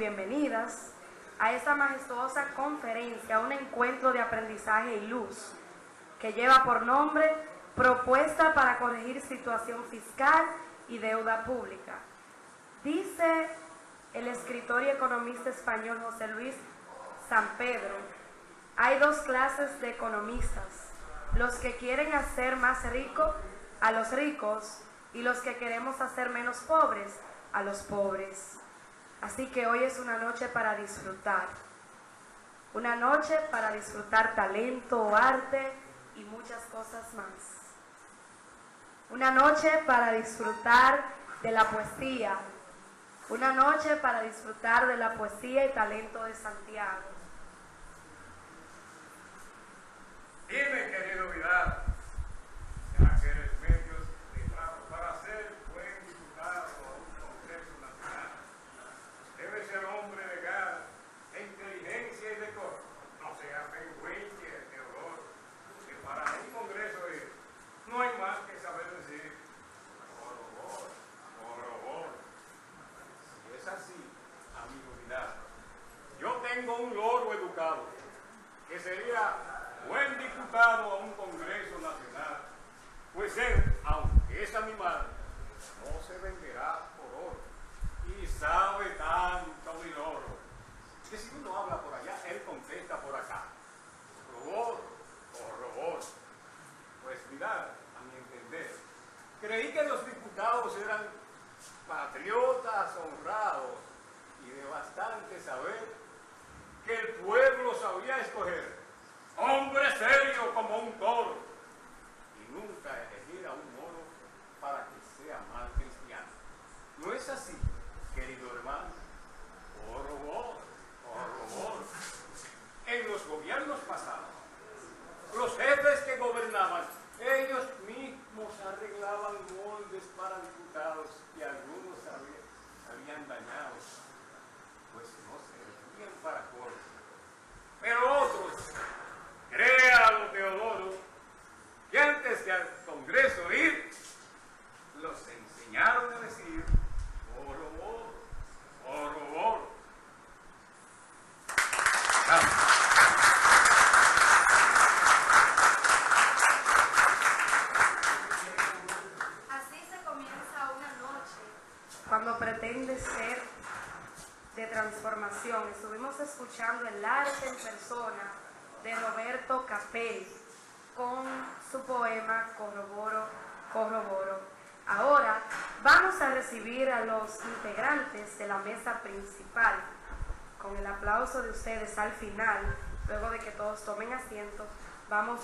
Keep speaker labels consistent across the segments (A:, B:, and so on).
A: Bienvenidas a esta majestuosa conferencia, un encuentro de aprendizaje y luz que lleva por nombre Propuesta para corregir situación fiscal y deuda pública. Dice el escritor y economista español José Luis Sampedro: hay dos clases de economistas, los que quieren hacer más ricos a los ricos y los que queremos hacer menos pobres a los pobres. Así que hoy es una noche para disfrutar. Una noche para disfrutar talento, arte y muchas cosas más. Una noche para disfrutar de la poesía. Una noche para disfrutar de la poesía y talento de Santiago.
B: Dime, querido Vidal, ya que eres medios de trabajo para ser buen diputado a un Congreso Nacional, debe ser hombre de gana, de inteligencia y decoro. No sea pengüenche, Teodoro, que para un Congreso no hay más que saber decir corobor, corobor. Si es así, amigo Vidal, yo tengo un loro educado que sería buen diputado a un Congreso Nacional, pues él, aunque es animal, no se venderá por oro y sabe tanto mi loro que si uno habla por allá, él contesta por acá. Corrobor, corrobor. Pues mirad, a mi entender, creí que los diputados eran patriotas honrados y de bastante saber que el pueblo sabía escoger hombre serio como un toro y nunca elegir a un mono para que sea mal cristiano. ¿No es así, querido hermano? Corrobor, corrobor. En los gobiernos pasados, los jefes que gobernaban, ellos mismos arreglaban moldes para diputados y algunos habían dañado, pues no servían para cosas. Pero otros, créalo, Teodoro, que antes de al Congreso ir, los enseñaron a decir corrobor, corrobor.
A: Así se comienza una noche cuando pretende ser de transformación. Estuvimos escuchando el arte en persona de Roberto Capelli con su poema Corroboro, Corroboro. Ahora vamos a recibir a los integrantes de la mesa principal con el aplauso de ustedes al final. Luego de que todos tomen asiento, vamos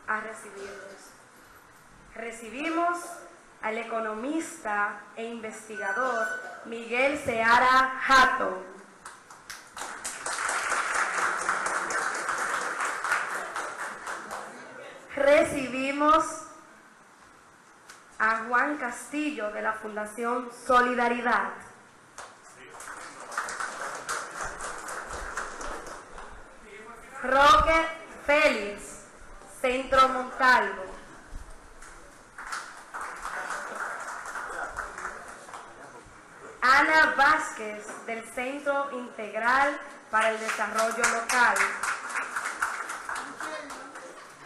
A: a recibirlos. Recibimos al economista e investigador Miguel Seara Hatton. Recibimos a Juan Castillo de la Fundación Solidaridad. Roque Félix, Centro Montalvo. Ana Vázquez, del Centro Integral para el Desarrollo Local.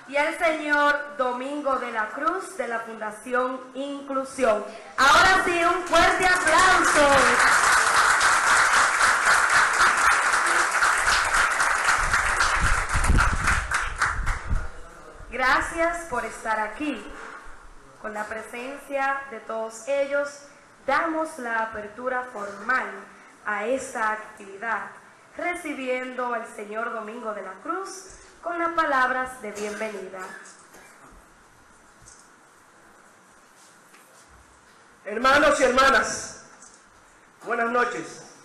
A: Y el señor Domingo de la Cruz, de la Fundación Inclusión. Ahora sí, un fuerte aplauso. Gracias por estar aquí. Con la presencia de todos ellos, damos la apertura formal a esta actividad, recibiendo al señor Domingo de la Cruz con las palabras de bienvenida.
C: Hermanos y hermanas, buenas noches.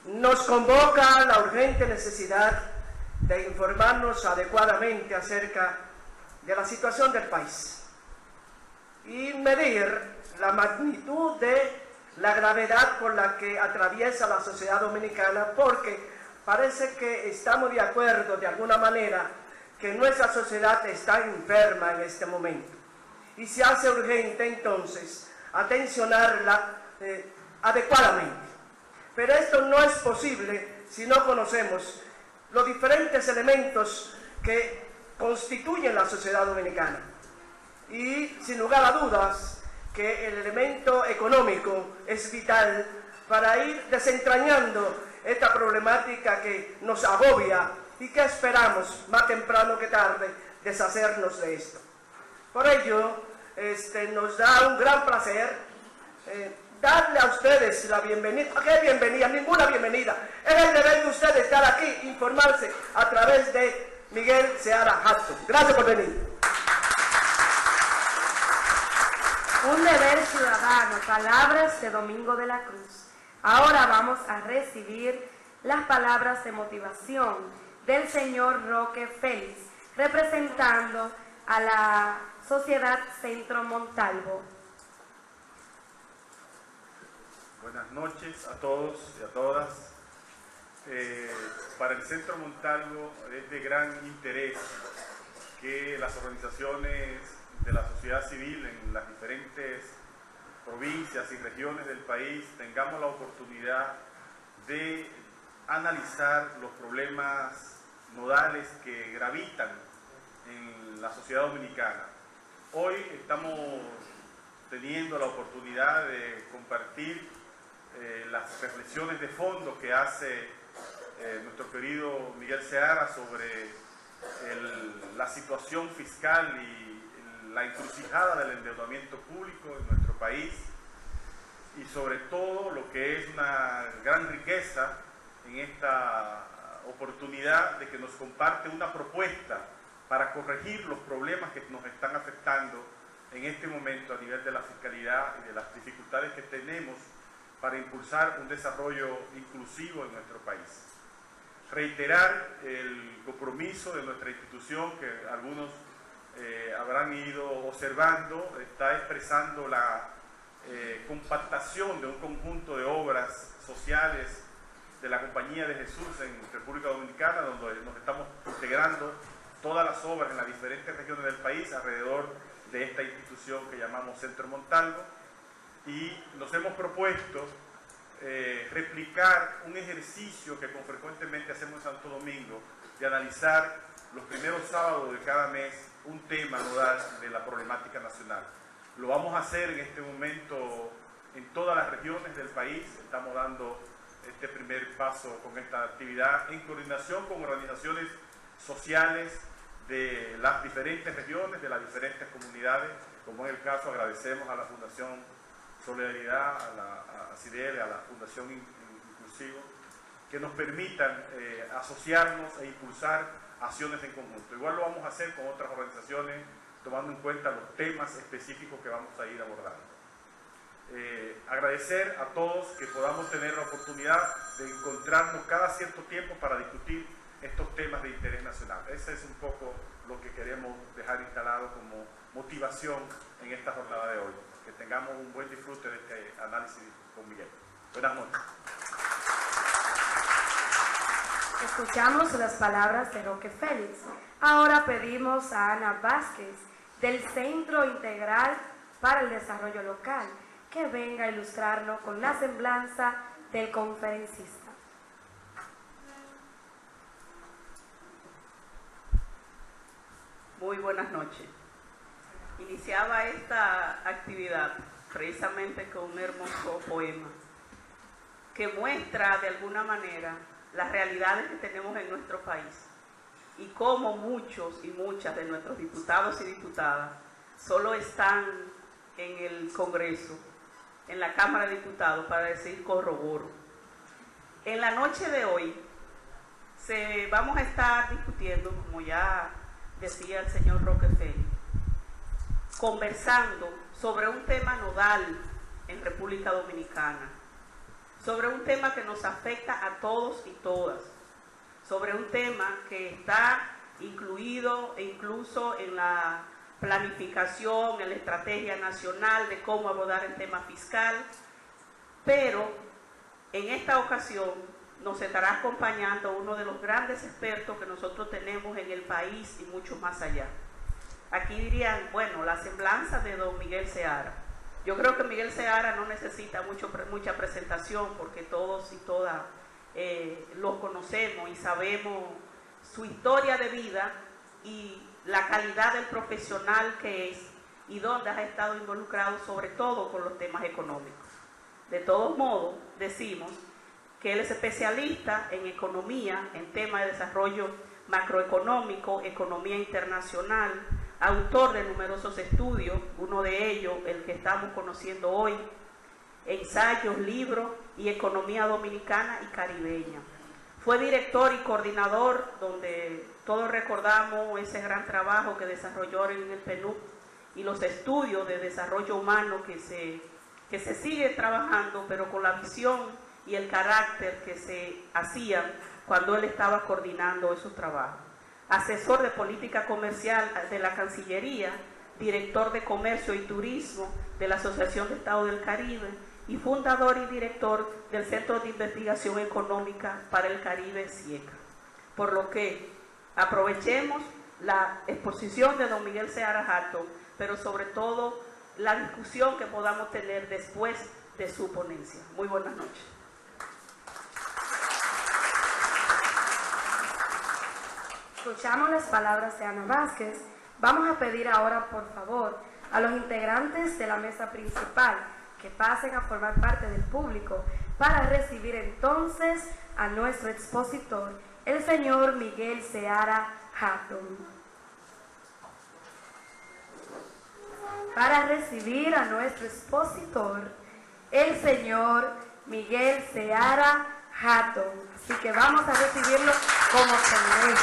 C: Nos convoca la urgente necesidad de informarnos adecuadamente acerca de la situación del país y medir la magnitud de la gravedad por la que atraviesa la sociedad dominicana, porque parece que estamos de acuerdo de alguna manera que nuestra sociedad está enferma en este momento y se hace urgente entonces atencionarla adecuadamente. Pero esto no es posible si no conocemos los diferentes elementos que constituyen la sociedad dominicana. Y sin lugar a dudas que el elemento económico es vital para ir desentrañando esta problemática que nos agobia y que esperamos más temprano que tarde deshacernos de esto. Por ello, nos da un gran placer darle a ustedes la bienvenida. ¿Qué bienvenida? Ninguna bienvenida. Es el deber de ustedes estar aquí, informarse a través de Miguel Seara Hudson. Gracias por venir.
A: Un deber ciudadano, palabras de Domingo de la Cruz. Ahora vamos a recibir las palabras de motivación del señor Roque Félix, representando a la Sociedad Centro Montalvo.
D: Buenas noches a todos y a todas. Para el Centro Montalvo es de gran interés que las organizaciones de la sociedad civil en las diferentes provincias y regiones del país tengamos la oportunidad de analizar los problemas nodales que gravitan en la sociedad dominicana. Hoy estamos teniendo la oportunidad de compartir las reflexiones de fondo que hace nuestro querido Miguel Seara sobre la situación fiscal y la encrucijada del endeudamiento público en nuestro país, y sobre todo lo que es una gran riqueza en esta oportunidad de que nos comparte una propuesta para corregir los problemas que nos están afectando en este momento a nivel de la fiscalidad y de las dificultades que tenemos para impulsar un desarrollo inclusivo en nuestro país. Reiterar el compromiso de nuestra institución, que algunos habrán ido observando, está expresando la compactación de un conjunto de obras sociales de la Compañía de Jesús en República Dominicana, donde nos estamos integrando todas las obras en las diferentes regiones del país alrededor de esta institución que llamamos Centro Montalvo, y nos hemos propuesto replicar un ejercicio que frecuentemente hacemos en Santo Domingo, de analizar los primeros sábados de cada mes un tema nodal de la problemática nacional. Lo vamos a hacer en este momento en todas las regiones del país. Estamos dando este primer paso con esta actividad en coordinación con organizaciones sociales de las diferentes regiones, de las diferentes comunidades. Como en el caso, agradecemos a la Fundación Solidaridad, a CIDEL, a la Fundación Inclusivo, que nos permitan asociarnos e impulsar acciones en conjunto. Igual lo vamos a hacer con otras organizaciones, tomando en cuenta los temas específicos que vamos a ir abordando. Agradecer a todos que podamos tener la oportunidad de encontrarnos cada cierto tiempo para discutir estos temas de interés nacional. Ese es un poco lo que queremos dejar instalado como motivación en esta jornada de hoy. Que tengamos un buen disfrute de este análisis con Miguel. Buenas noches.
A: Escuchamos las palabras de Roque Félix. Ahora pedimos a Ana Vázquez, del Centro Integral para el Desarrollo Local, que venga a ilustrarnos con la semblanza del conferencista.
E: Muy buenas noches. Iniciaba esta actividad precisamente con un hermoso poema que muestra de alguna manera las realidades que tenemos en nuestro país y cómo muchos y muchas de nuestros diputados y diputadas solo están en el Congreso, en la Cámara de Diputados, para decir corroboro. En la noche de hoy vamos a estar discutiendo, como ya decía el señor Roque Félix, conversando sobre un tema nodal en República Dominicana, sobre un tema que nos afecta a todos y todas, sobre un tema que está incluido e incluso en la planificación, en la estrategia nacional de cómo abordar el tema fiscal, pero en esta ocasión nos estará acompañando uno de los grandes expertos que nosotros tenemos en el país y mucho más allá. Aquí dirían, bueno, la semblanza de don Miguel Seara. Yo creo que Miguel Seara no necesita mucha presentación porque todos y todas lo conocemos y sabemos su historia de vida y la calidad del profesional que es y dónde ha estado involucrado sobre todo con los temas económicos. De todos modos, decimos que él es especialista en economía, en temas de desarrollo macroeconómico, economía internacional, autor de numerosos estudios, uno de ellos, el que estamos conociendo hoy, ensayos, libros y economía dominicana y caribeña. Fue director y coordinador, donde todos recordamos ese gran trabajo que desarrolló en el PNUD y los estudios de desarrollo humano que se sigue trabajando, pero con la visión y el carácter que se hacían cuando él estaba coordinando esos trabajos. Asesor de política comercial de la Cancillería, director de Comercio y Turismo de la Asociación de Estados del Caribe y fundador y director del Centro de Investigación Económica para el Caribe, CIECA. Por lo que aprovechemos la exposición de don Miguel Seara Hatton, pero sobre todo la discusión que podamos tener después de su ponencia. Muy buenas noches.
A: Escuchamos las palabras de Ana Vázquez. Vamos a pedir ahora, por favor, a los integrantes de la mesa principal que pasen a formar parte del público para recibir entonces a nuestro expositor, el señor Miguel Seara Hatton. Para recibir a nuestro expositor, el señor Miguel Seara Hatton. Así que vamos a recibirlo como se merece.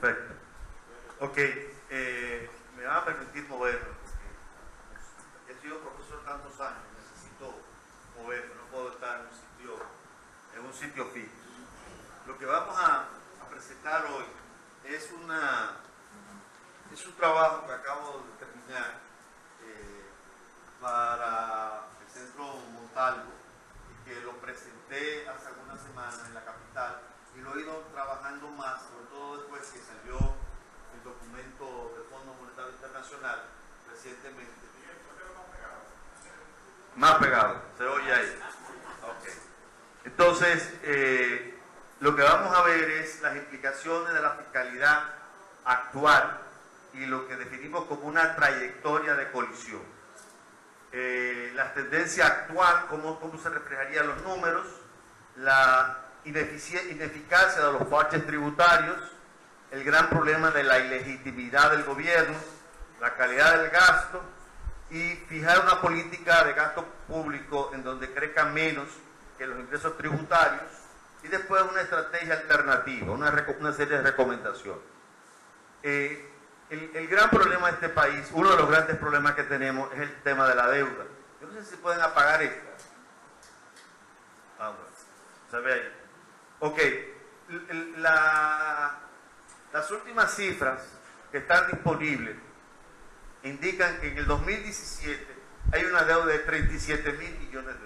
F: Perfecto. Ok, me van a permitir moverme porque he sido profesor tantos años, necesito moverme, no puedo estar en un sitio fijo. Lo que vamos a presentar hoy es un trabajo que acabo de terminar para el Centro Montalvo y que lo presenté hace algunas semanas en la capital y lo he ido trabajando más, sobre todo después que salió el documento del Fondo Monetario Internacional recientemente. Más pegado, se oye ahí. Okay. Entonces, lo que vamos a ver es las implicaciones de la fiscalidad actual y lo que definimos como una trayectoria de colisión. La tendencia actual, cómo se reflejarían los números, la ineficacia de los parches tributarios, el gran problema de la ilegitimidad del gobierno, la calidad del gasto y fijar una política de gasto público en donde crezca menos que los ingresos tributarios y después una estrategia alternativa, una serie de recomendaciones. El gran problema de este país, uno de los grandes problemas que tenemos es el tema de la deuda. Yo no sé si pueden apagar esto. Bueno, se ve ahí. Ok, las últimas cifras que están disponibles indican que en el 2017 hay una deuda de 37.000 millones de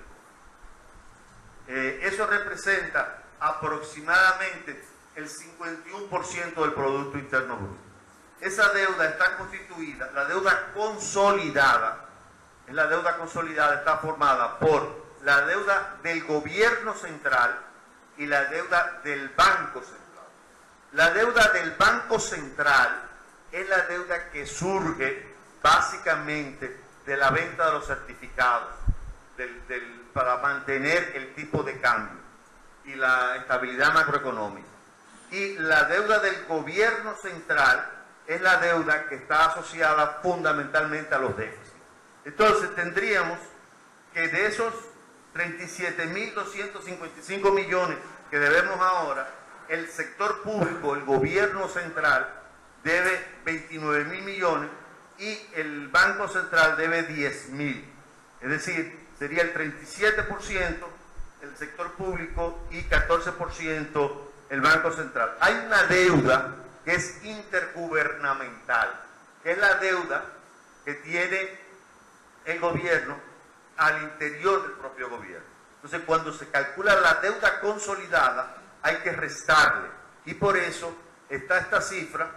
F: dólares. Eso representa aproximadamente el 51% del Producto Interno Bruto. Esa deuda está constituida, la deuda consolidada, está formada por la deuda del gobierno central y la deuda del Banco Central. La deuda del Banco Central es la deuda que surge básicamente de la venta de los certificados para mantener el tipo de cambio y la estabilidad macroeconómica. Y la deuda del gobierno central es la deuda que está asociada fundamentalmente a los déficits. Entonces tendríamos que de esos 37.255 millones que debemos ahora, el sector público, el gobierno central, debe 29.000 millones y el Banco Central debe 10.000. Es decir, sería el 37% el sector público y 14% el Banco Central. Hay una deuda que es intergubernamental, que es la deuda que tiene el gobierno al interior del propio gobierno. Entonces, cuando se calcula la deuda consolidada, hay que restarle. Y por eso está esta cifra.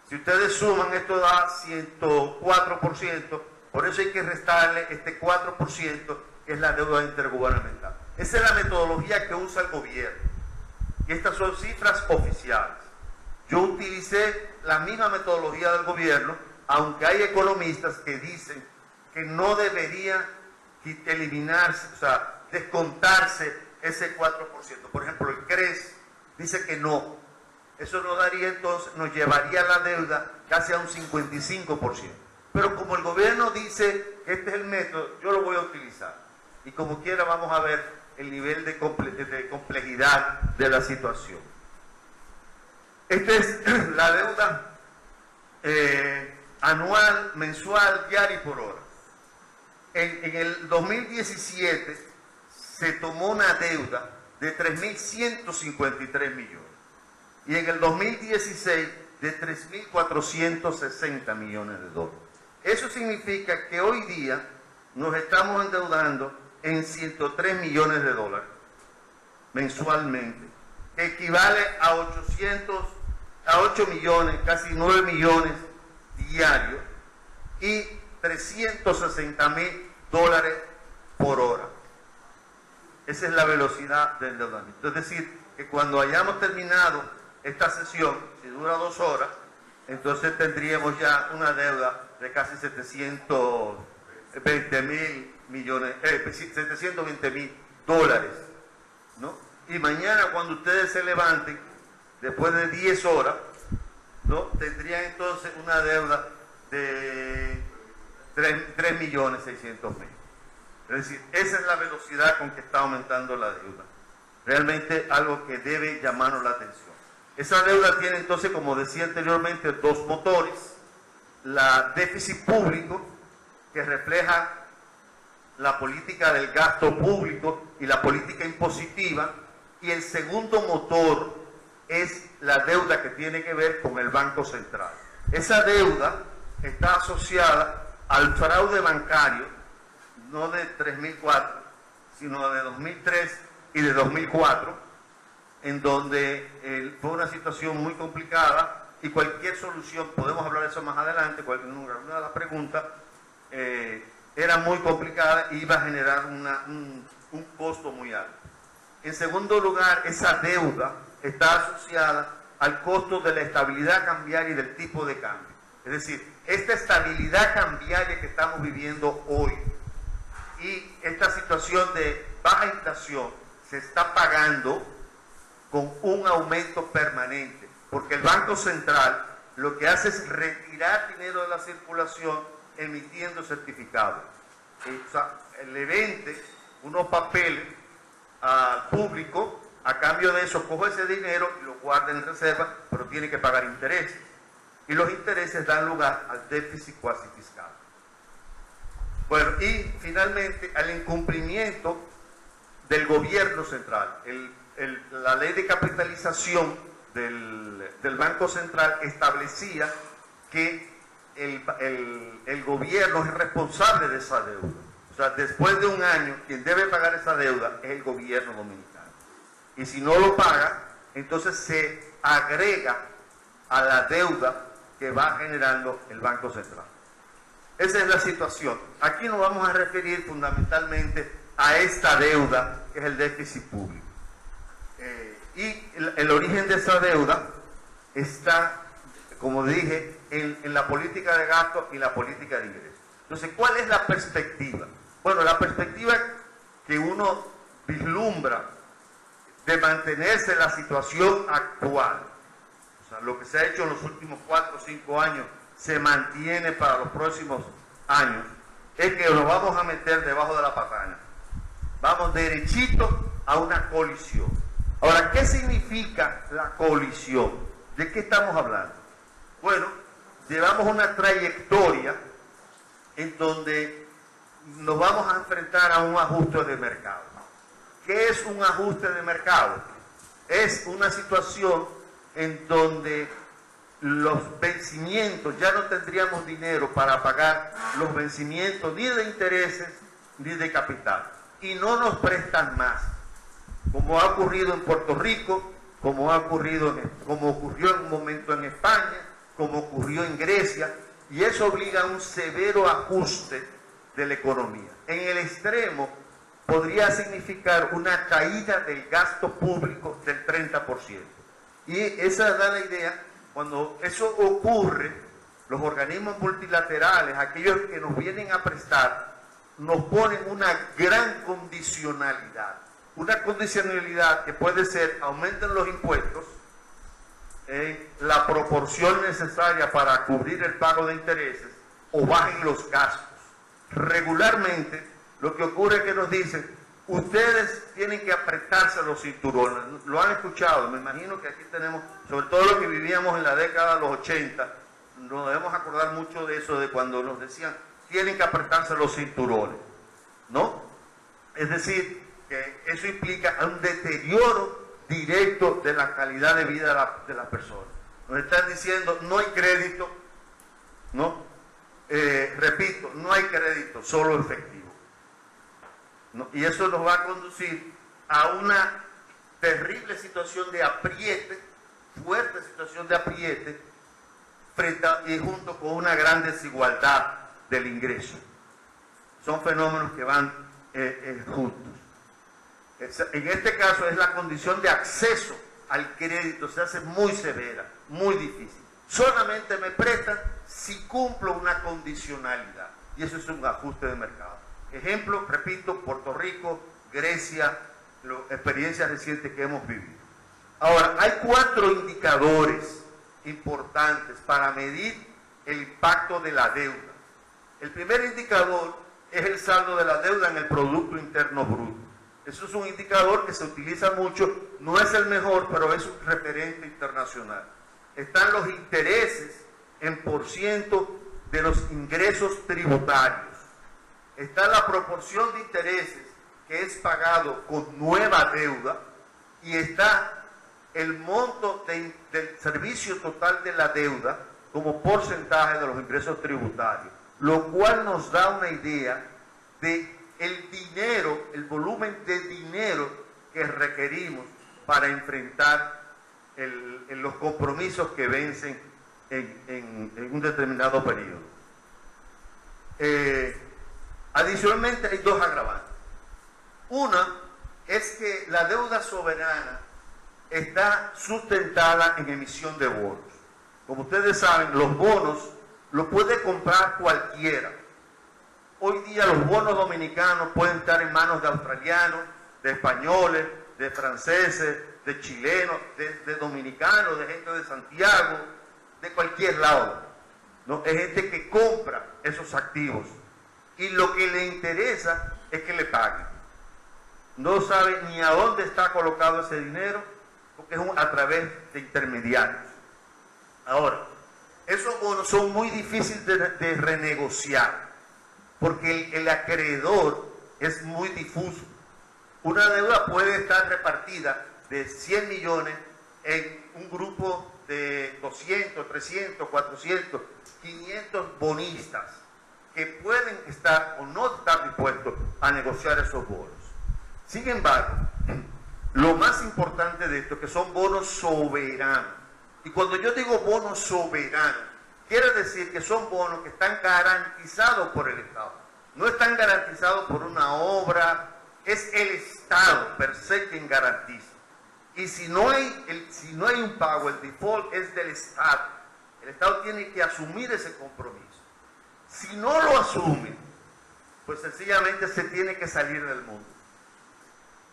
F: Si ustedes suman, esto da 104%. Por eso hay que restarle este 4%, que es la deuda intergubernamental. Esa es la metodología que usa el gobierno. Y estas son cifras oficiales. Yo utilicé la misma metodología del gobierno, aunque hay economistas que dicen que no debería eliminarse, o sea, descontarse ese 4%. Por ejemplo, el CRES dice que no. Eso nos daría entonces, nos llevaría la deuda casi a un 55%. Pero como el gobierno dice que este es el método, yo lo voy a utilizar. Y como quiera vamos a ver el nivel de complejidad de la situación. Esta es la deuda anual, mensual, diaria y por hora. En el 2017 se tomó una deuda de 3.153 millones y en el 2016 de 3.460 millones de dólares. Eso significa que hoy día nos estamos endeudando en 103 millones de dólares mensualmente, que equivale a 8 millones, casi 9 millones diarios y 360.000 dólares por hora. Esa es la velocidad del endeudamiento. Es decir, que cuando hayamos terminado esta sesión, si dura 2 horas, entonces tendríamos ya una deuda de casi 720.000 dólares, ¿no? Y mañana cuando ustedes se levanten, después de 10 horas, ¿no? Tendrían entonces una deuda de 3.600.000. Es decir, esa es la velocidad con que está aumentando la deuda. Realmente algo que debe llamarnos la atención. Esa deuda tiene entonces, como decía anteriormente, 2 motores. La déficit público, que refleja la política del gasto público y la política impositiva. Y el segundo motor es la deuda que tiene que ver con el Banco Central. Esa deuda está asociada al fraude bancario, no de 3004, sino de 2003 y de 2004, en donde fue una situación muy complicada y cualquier solución, podemos hablar de eso más adelante, una de las preguntas, era muy complicada y iba a generar un costo muy alto. En segundo lugar, esa deuda está asociada al costo de la estabilidad cambiaria y del tipo de cambio. Es decir, esta estabilidad cambiaria que estamos viviendo hoy y esta situación de baja inflación se está pagando con un aumento permanente, porque el Banco Central lo que hace es retirar dinero de la circulación emitiendo certificados. O sea, le vende unos papeles al público, a cambio de eso coge ese dinero y lo guarda en reserva, pero tiene que pagar intereses. Y los intereses dan lugar al déficit cuasi fiscal. Bueno, y finalmente al incumplimiento del gobierno central. La ley de capitalización del Banco Central establecía que el gobierno es responsable de esa deuda. O sea, después de un año, quien debe pagar esa deuda es el gobierno dominicano. Y si no lo paga, entonces se agrega a la deuda que va generando el Banco Central. Esa es la situación. Aquí nos vamos a referir fundamentalmente a esta deuda, que es el déficit público. Y el origen de esa deuda está, como dije, en la política de gasto y la política de ingresos. Entonces, ¿cuál es la perspectiva? Bueno, la perspectiva que uno vislumbra de mantenerse en la situación actual, o sea, lo que se ha hecho en los últimos 4 o 5 años, se mantiene para los próximos años, es que nos vamos a meter debajo de la patana. Vamos derechito a una colisión. Ahora, ¿qué significa la colisión? ¿De qué estamos hablando? Bueno, llevamos una trayectoria en donde nos vamos a enfrentar a un ajuste de mercado. ¿Qué es un ajuste de mercado? Es una situación en donde los vencimientos, ya no tendríamos dinero para pagar los vencimientos ni de intereses ni de capital. y no nos prestan más, como ha ocurrido en Puerto Rico, como ocurrió en un momento en España, como ocurrió en Grecia, y eso obliga a un severo ajuste de la economía. En el extremo podría significar una caída del gasto público del 30%. Y esa da la idea, cuando eso ocurre, los organismos multilaterales, aquellos que nos vienen a prestar, nos ponen una gran condicionalidad. Una condicionalidad que puede ser: aumenten los impuestos en la proporción necesaria para cubrir el pago de intereses, o bajen los gastos. Regularmente lo que ocurre es que nos dicen: ustedes tienen que apretarse los cinturones. Lo han escuchado, me imagino que aquí tenemos, sobre todo los que vivíamos en la década de los 80, nos debemos acordar mucho de eso, de cuando nos decían: tienen que apretarse los cinturones, ¿no? Es decir, que eso implica un deterioro directo de la calidad de vida de la persona. Nos están diciendo: no hay crédito, ¿no? Repito, no hay crédito, solo efectivo, ¿no? Y eso nos va a conducir a una terrible situación de apriete, fuerte situación de apriete, y junto con una gran desigualdad del ingreso. Son fenómenos que van juntos. En este caso es la condición de acceso al crédito, se hace muy severa, muy difícil. Solamente me prestan si cumplo una condicionalidad, y eso es un ajuste de mercado. Ejemplo, repito, Puerto Rico, Grecia, experiencias recientes que hemos vivido. Ahora, hay 4 indicadores importantes para medir el impacto de la deuda. El primer indicador es el saldo de la deuda en el Producto Interno Bruto. Eso es un indicador que se utiliza mucho, no es el mejor, pero es un referente internacional. Están los intereses en % de los ingresos tributarios. Está la proporción de intereses que es pagado con nueva deuda, y está el monto del servicio total de la deuda como porcentaje de los ingresos tributarios, lo cual nos da una idea de el dinero, el volumen de dinero que requerimos para enfrentar los compromisos que vencen en un determinado periodo. Adicionalmente, hay 2 agravantes. Una es que la deuda soberana está sustentada en emisión de bonos. Como ustedes saben, los bonos los puede comprar cualquiera. Hoy día los bonos dominicanos pueden estar en manos de australianos, de españoles, de franceses, de chilenos, de dominicanos, de gente de Santiago, de cualquier lado, ¿no? Es gente que compra esos activos y lo que le interesa es que le paguen. No sabe ni a dónde está colocado ese dinero, porque es a través de intermediarios. Ahora, esos bonos son muy difíciles de renegociar, porque el acreedor es muy difuso. Una deuda puede estar repartida de 100 millones en un grupo de 200, 300, 400, 500 bonistas que pueden estar o no estar dispuestos a negociar esos bonos. Sin embargo, lo más importante de esto es que son bonos soberanos. Y cuando yo digo bonos soberanos, quiere decir que son bonos que están garantizados por el Estado. No están garantizados por una obra, es el Estado per se quien garantiza. Y si no hay un pago, el default es del Estado. El Estado tiene que asumir ese compromiso. Si no lo asume, pues sencillamente se tiene que salir del mundo,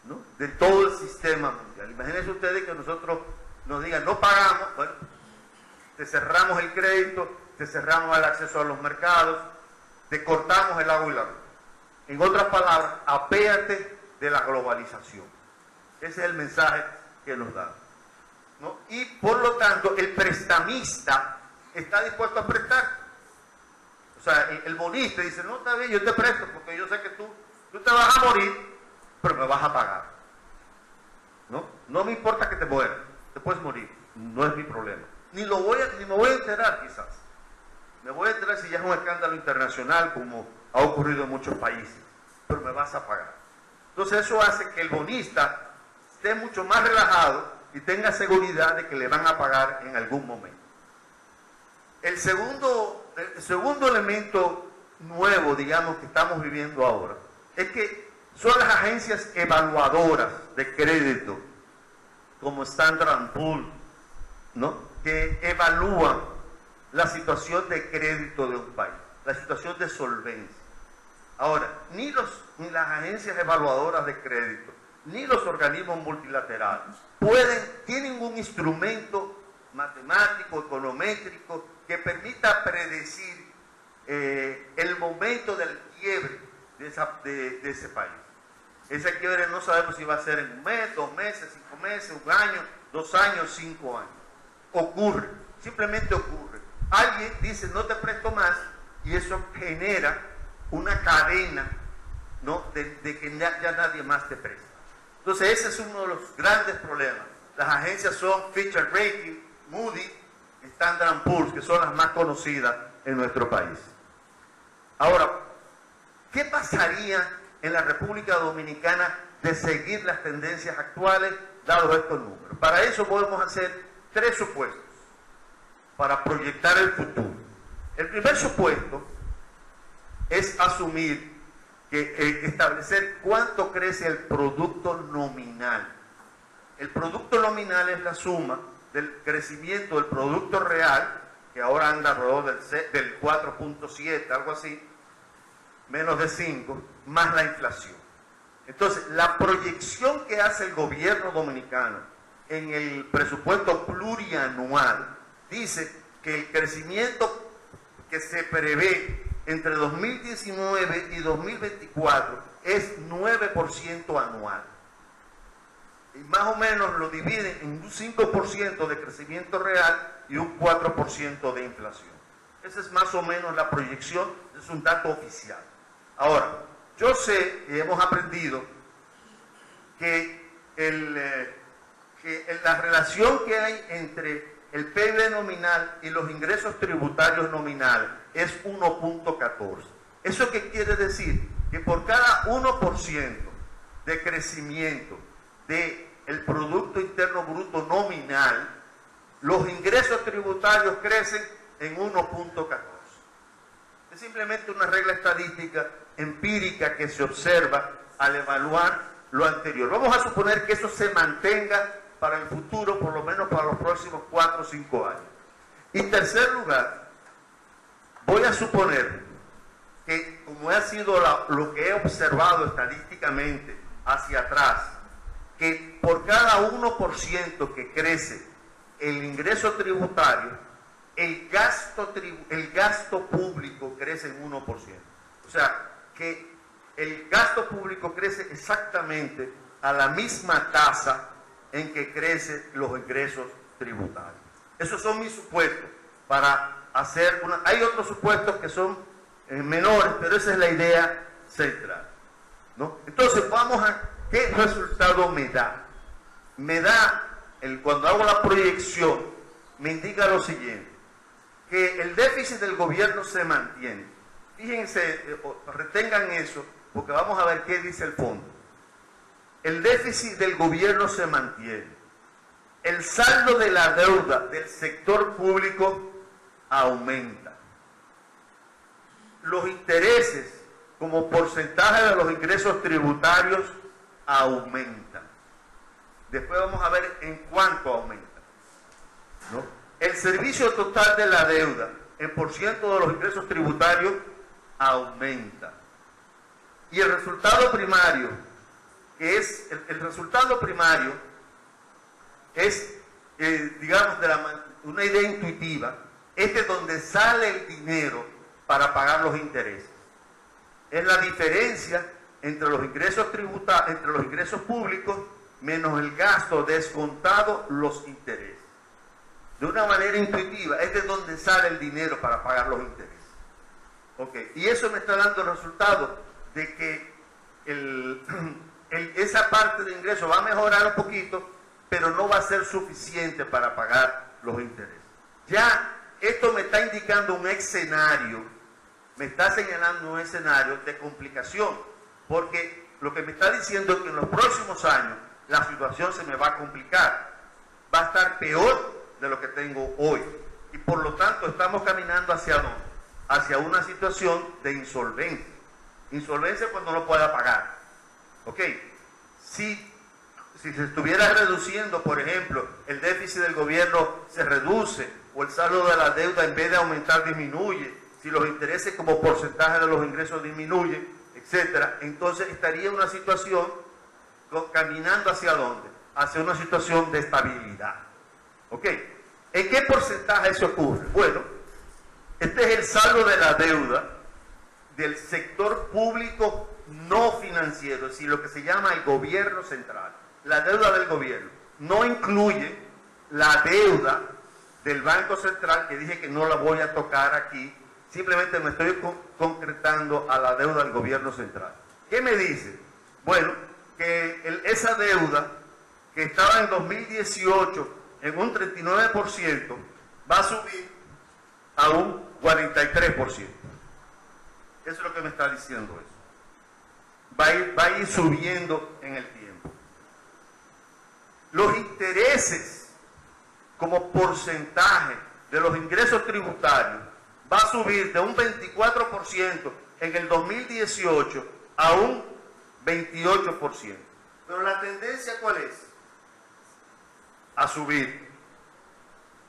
F: ¿no? De todo el sistema mundial. Imagínense ustedes que nosotros nos digan: no pagamos, bueno, te cerramos el crédito, te cerramos el acceso a los mercados, te cortamos el agua y la luz. En otras palabras, apéate de la globalización. Ese es el mensaje que nos dan, ¿no? Y por lo tanto, el prestamista está dispuesto a prestar. O sea, el bonista dice: no, está bien, yo te presto porque yo sé que tú te vas a morir, pero me vas a pagar, ¿no? No me importa que te mueras, te puedes morir, no es mi problema. Ni me voy a enterar, quizás. Me voy a enterar si ya es un escándalo internacional, como ha ocurrido en muchos países, pero me vas a pagar. Entonces eso hace que el bonista esté mucho más relajado y tenga seguridad de que le van a pagar en algún momento. El segundo elemento nuevo, digamos, que estamos viviendo ahora, es que son las agencias evaluadoras de crédito, como Standard & Poor's, ¿no?, que evalúan la situación de crédito de un país, la situación de solvencia. Ahora, ni las agencias evaluadoras de crédito, ni los organismos multilaterales tienen un instrumento matemático, econométrico, que permita predecir el momento del quiebre de ese país. Ese quiebre no sabemos si va a ser en un mes, 2 meses, 5 meses, 1 año, 2 años, 5 años. Ocurre, simplemente ocurre. Alguien dice no te presto más y eso genera una cadena, ¿no?, de que ya nadie más te presta. Entonces ese es uno de los grandes problemas. Las agencias son Fitch Ratings, Moody, Standard & Poor's, que son las más conocidas en nuestro país. Ahora, ¿qué pasaría en la República Dominicana de seguir las tendencias actuales dados estos números? Para eso podemos hacer 3 supuestos para proyectar el futuro. El primer supuesto es asumir que establecer cuánto crece el producto nominal. El producto nominal es la suma del crecimiento del producto real, que ahora anda alrededor del 4.7, algo así, menos de 5, más la inflación. Entonces, la proyección que hace el gobierno dominicano en el presupuesto plurianual dice que el crecimiento que se prevé entre 2019 y 2024 es 9% anual. Y más o menos lo dividen en un 5% de crecimiento real y un 4% de inflación. Esa es más o menos la proyección, es un dato oficial. Ahora, yo sé y hemos aprendido que la relación que hay entre el PIB nominal y los ingresos tributarios nominales es 1.14. ¿Eso qué quiere decir? Que por cada 1% de crecimiento del Producto Interno Bruto nominal, los ingresos tributarios crecen en 1.14. Es simplemente una regla estadística empírica que se observa al evaluar lo anterior. Vamos a suponer que eso se mantenga para el futuro, por lo menos para los próximos 4 o 5 años. Y en tercer lugar, voy a suponer que, como ha sido lo que he observado estadísticamente hacia atrás, que por cada 1% que crece el ingreso tributario, el gasto público crece en 1%. O sea, que el gasto público crece exactamente a la misma tasa en que crecen los ingresos tributarios. Esos son mis supuestos para hacer una... Hay otros supuestos que son menores, pero esa es la idea central, ¿no? Entonces vamos a... ¿Qué resultado me da? Me da, cuando hago la proyección, me indica lo siguiente, que el déficit del gobierno se mantiene. Fíjense, retengan eso, porque vamos a ver qué dice el fondo. El déficit del gobierno se mantiene. El saldo de la deuda del sector público aumenta. Los intereses como porcentaje de los ingresos tributarios aumentan. Después vamos a ver en cuánto aumenta, ¿no? El servicio total de la deuda en porciento de los ingresos tributarios aumenta. Y el resultado primario, que es el resultado primario, es, digamos, una idea intuitiva, es de donde sale el dinero para pagar los intereses. Es la diferencia entre los ingresos entre los ingresos públicos menos el gasto descontado los intereses. De una manera intuitiva, es de donde sale el dinero para pagar los intereses. Okay. Y eso me está dando el resultado de que esa parte de ingreso va a mejorar un poquito, pero no va a ser suficiente para pagar los intereses. Ya esto me está indicando un escenario, me está señalando un escenario de complicación, porque lo que me está diciendo es que en los próximos años la situación se me va a complicar, va a estar peor de lo que tengo hoy, y por lo tanto estamos caminando ¿hacia dónde? Hacia una situación de insolvencia. Insolvencia cuando no pueda pagar. ¿Ok? Si se estuviera reduciendo, por ejemplo, el déficit del gobierno se reduce, o el saldo de la deuda en vez de aumentar disminuye, si los intereses como porcentaje de los ingresos disminuyen, etcétera, entonces estaría una situación caminando ¿hacia dónde? Hacia una situación de estabilidad. ¿Ok? ¿En qué porcentaje eso ocurre? Bueno, este es el saldo de la deuda del sector público no financiero, es decir, lo que se llama el gobierno central. La deuda del gobierno no incluye la deuda del Banco Central, que dije que no la voy a tocar aquí, simplemente me estoy concretando a la deuda del gobierno central. ¿Qué me dice? Bueno, que esa deuda que estaba en 2018 en un 39%, va a subir a un 43%. Eso es lo que me está diciendo eso. Va a ir subiendo en el tiempo. Los intereses como porcentaje de los ingresos tributarios va a subir de un 24% en el 2018 a un 28%. Pero la tendencia ¿cuál es? A subir.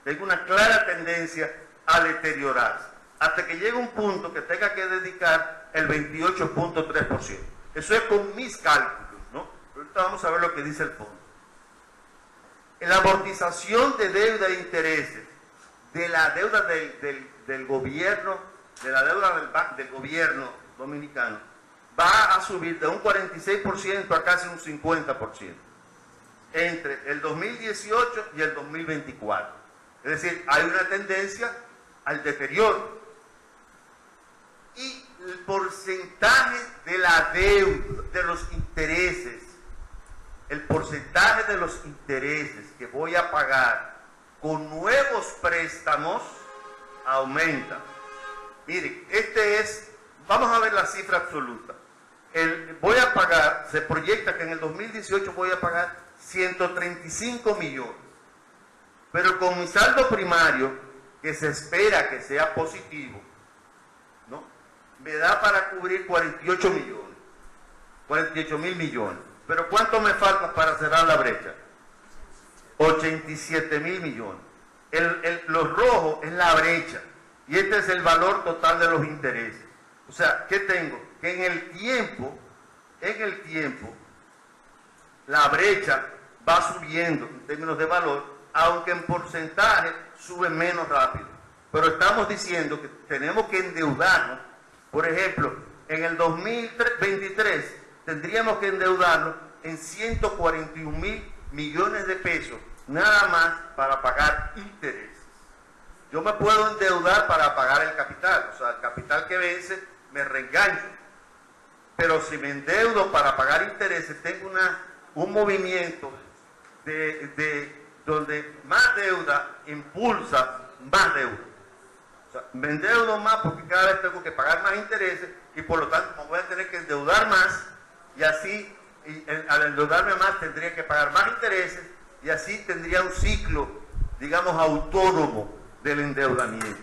F: Tengo una clara tendencia a deteriorarse, hasta que llegue un punto que tenga que dedicar el 28.3%. Eso es con mis cálculos, ¿no? Pero ahorita vamos a ver lo que dice el fondo. En la amortización de deuda e intereses, de la deuda del gobierno, de la deuda del gobierno dominicano, va a subir de un 46% a casi un 50%. Entre el 2018 y el 2024. Es decir, hay una tendencia al deterioro. Y el porcentaje de la deuda, de los intereses, el porcentaje de los intereses que voy a pagar con nuevos préstamos aumenta. Miren, vamos a ver la cifra absoluta. Voy a pagar, se proyecta que en el 2018 voy a pagar 135 millones, pero con mi saldo primario, que se espera que sea positivo, ¿no? Me da para cubrir 48 millones, 48 mil millones. Pero ¿cuánto me falta para cerrar la brecha? 87 mil millones. Lo rojo es la brecha, y este es el valor total de los intereses. O sea, ¿qué tengo? Que en el tiempo, la brecha va subiendo en términos de valor, aunque en porcentaje sube menos rápido. Pero estamos diciendo que tenemos que endeudarnos. Por ejemplo, en el 2023 tendríamos que endeudarnos en 141 mil millones de pesos, nada más para pagar intereses. Yo me puedo endeudar para pagar el capital, o sea, el capital que vence me reengancho. Pero si me endeudo para pagar intereses, tengo un movimiento donde más deuda impulsa más deuda. O sea, me endeudo más porque cada vez tengo que pagar más intereses, y por lo tanto me voy a tener que endeudar más, y así, al endeudarme más tendría que pagar más intereses, y así tendría un ciclo, digamos, autónomo del endeudamiento.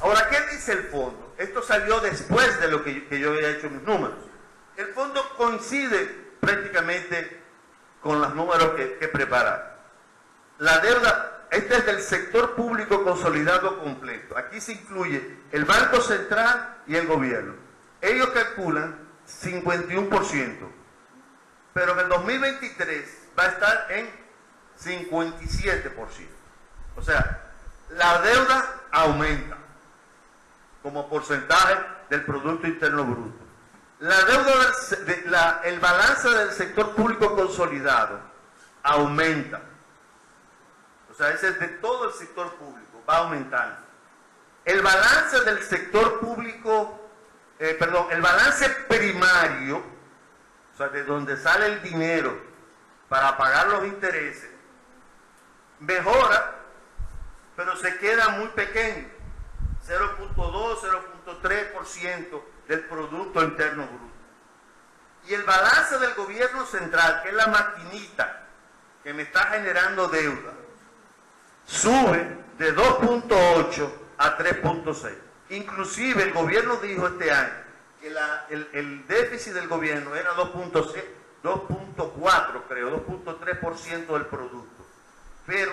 F: Ahora, ¿qué dice el fondo? Esto salió después de lo que yo había hecho mis números. El fondo coincide prácticamente con los números que prepararon. La deuda, este es del sector público consolidado completo. Aquí se incluye el Banco Central y el gobierno. Ellos calculan 51%, pero en el 2023 va a estar en 57%. O sea, la deuda aumenta como porcentaje del Producto Interno Bruto. La deuda, el balance del sector público consolidado aumenta. O sea, ese es de todo el sector público, va aumentando. El balance del sector público, el balance primario, o sea, de donde sale el dinero para pagar los intereses, mejora, pero se queda muy pequeño, 0.2, 0.3% del Producto Interno Bruto. Y el balance del gobierno central, que es la maquinita que me está generando deuda, sube de 2.8 a 3.6. Inclusive el gobierno dijo este año que el déficit del gobierno era 2.4, creo, 2.3% del producto. Pero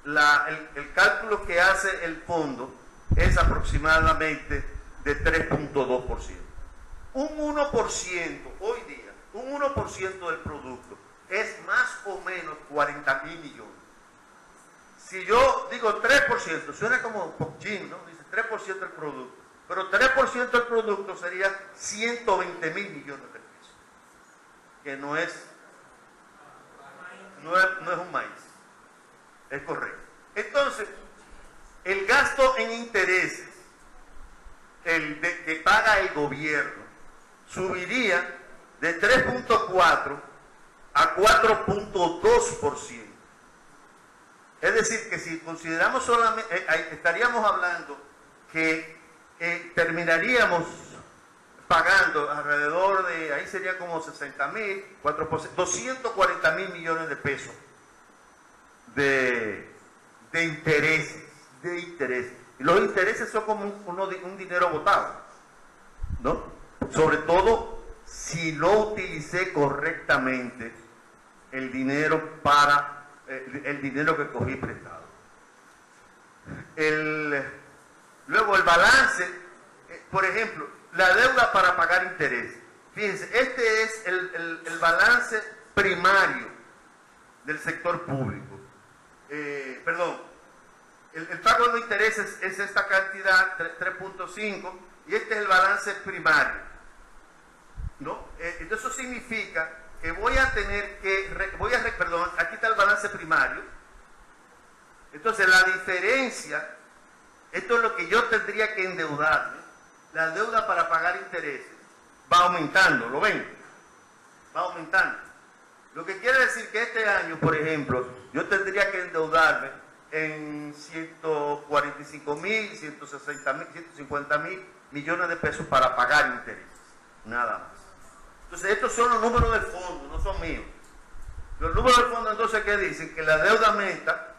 F: el cálculo que hace el fondo es aproximadamente de 3.2%. Un 1% hoy día, un 1% del producto es más o menos 40.000 millones. Si yo digo 3%, suena como poquín, ¿no? Dice 3% del producto, pero 3% del producto sería 120.000 millones de pesos, que no es un maíz, es correcto. Entonces, el gasto en intereses, que paga el gobierno, subiría de 3.4 a 4.2%. Es decir, que si consideramos solamente, estaríamos hablando que terminaríamos pagando alrededor de, ahí sería como 60.000, 4%, 240.000 millones de pesos de intereses. Y los intereses son como un dinero botado, ¿no? Sobre todo si no utilicé correctamente el dinero el dinero que cogí prestado. Luego el balance, por ejemplo, la deuda para pagar intereses. Fíjense, este es el balance primario del sector público. El pago de intereses es esta cantidad, 3.5, y este es el balance primario, ¿no? Entonces eso significa que voy a tener que, aquí está el balance primario. Entonces la diferencia, esto es lo que yo tendría que endeudarme, la deuda para pagar intereses, va aumentando, ¿lo ven? Va aumentando. Lo que quiere decir que este año, por ejemplo, yo tendría que endeudarme en 145.000, 160.000, 150.000 millones de pesos para pagar intereses, nada más. Entonces estos son los números del fondo, no son míos. Los números del fondo entonces, ¿qué dicen? Que la deuda aumenta,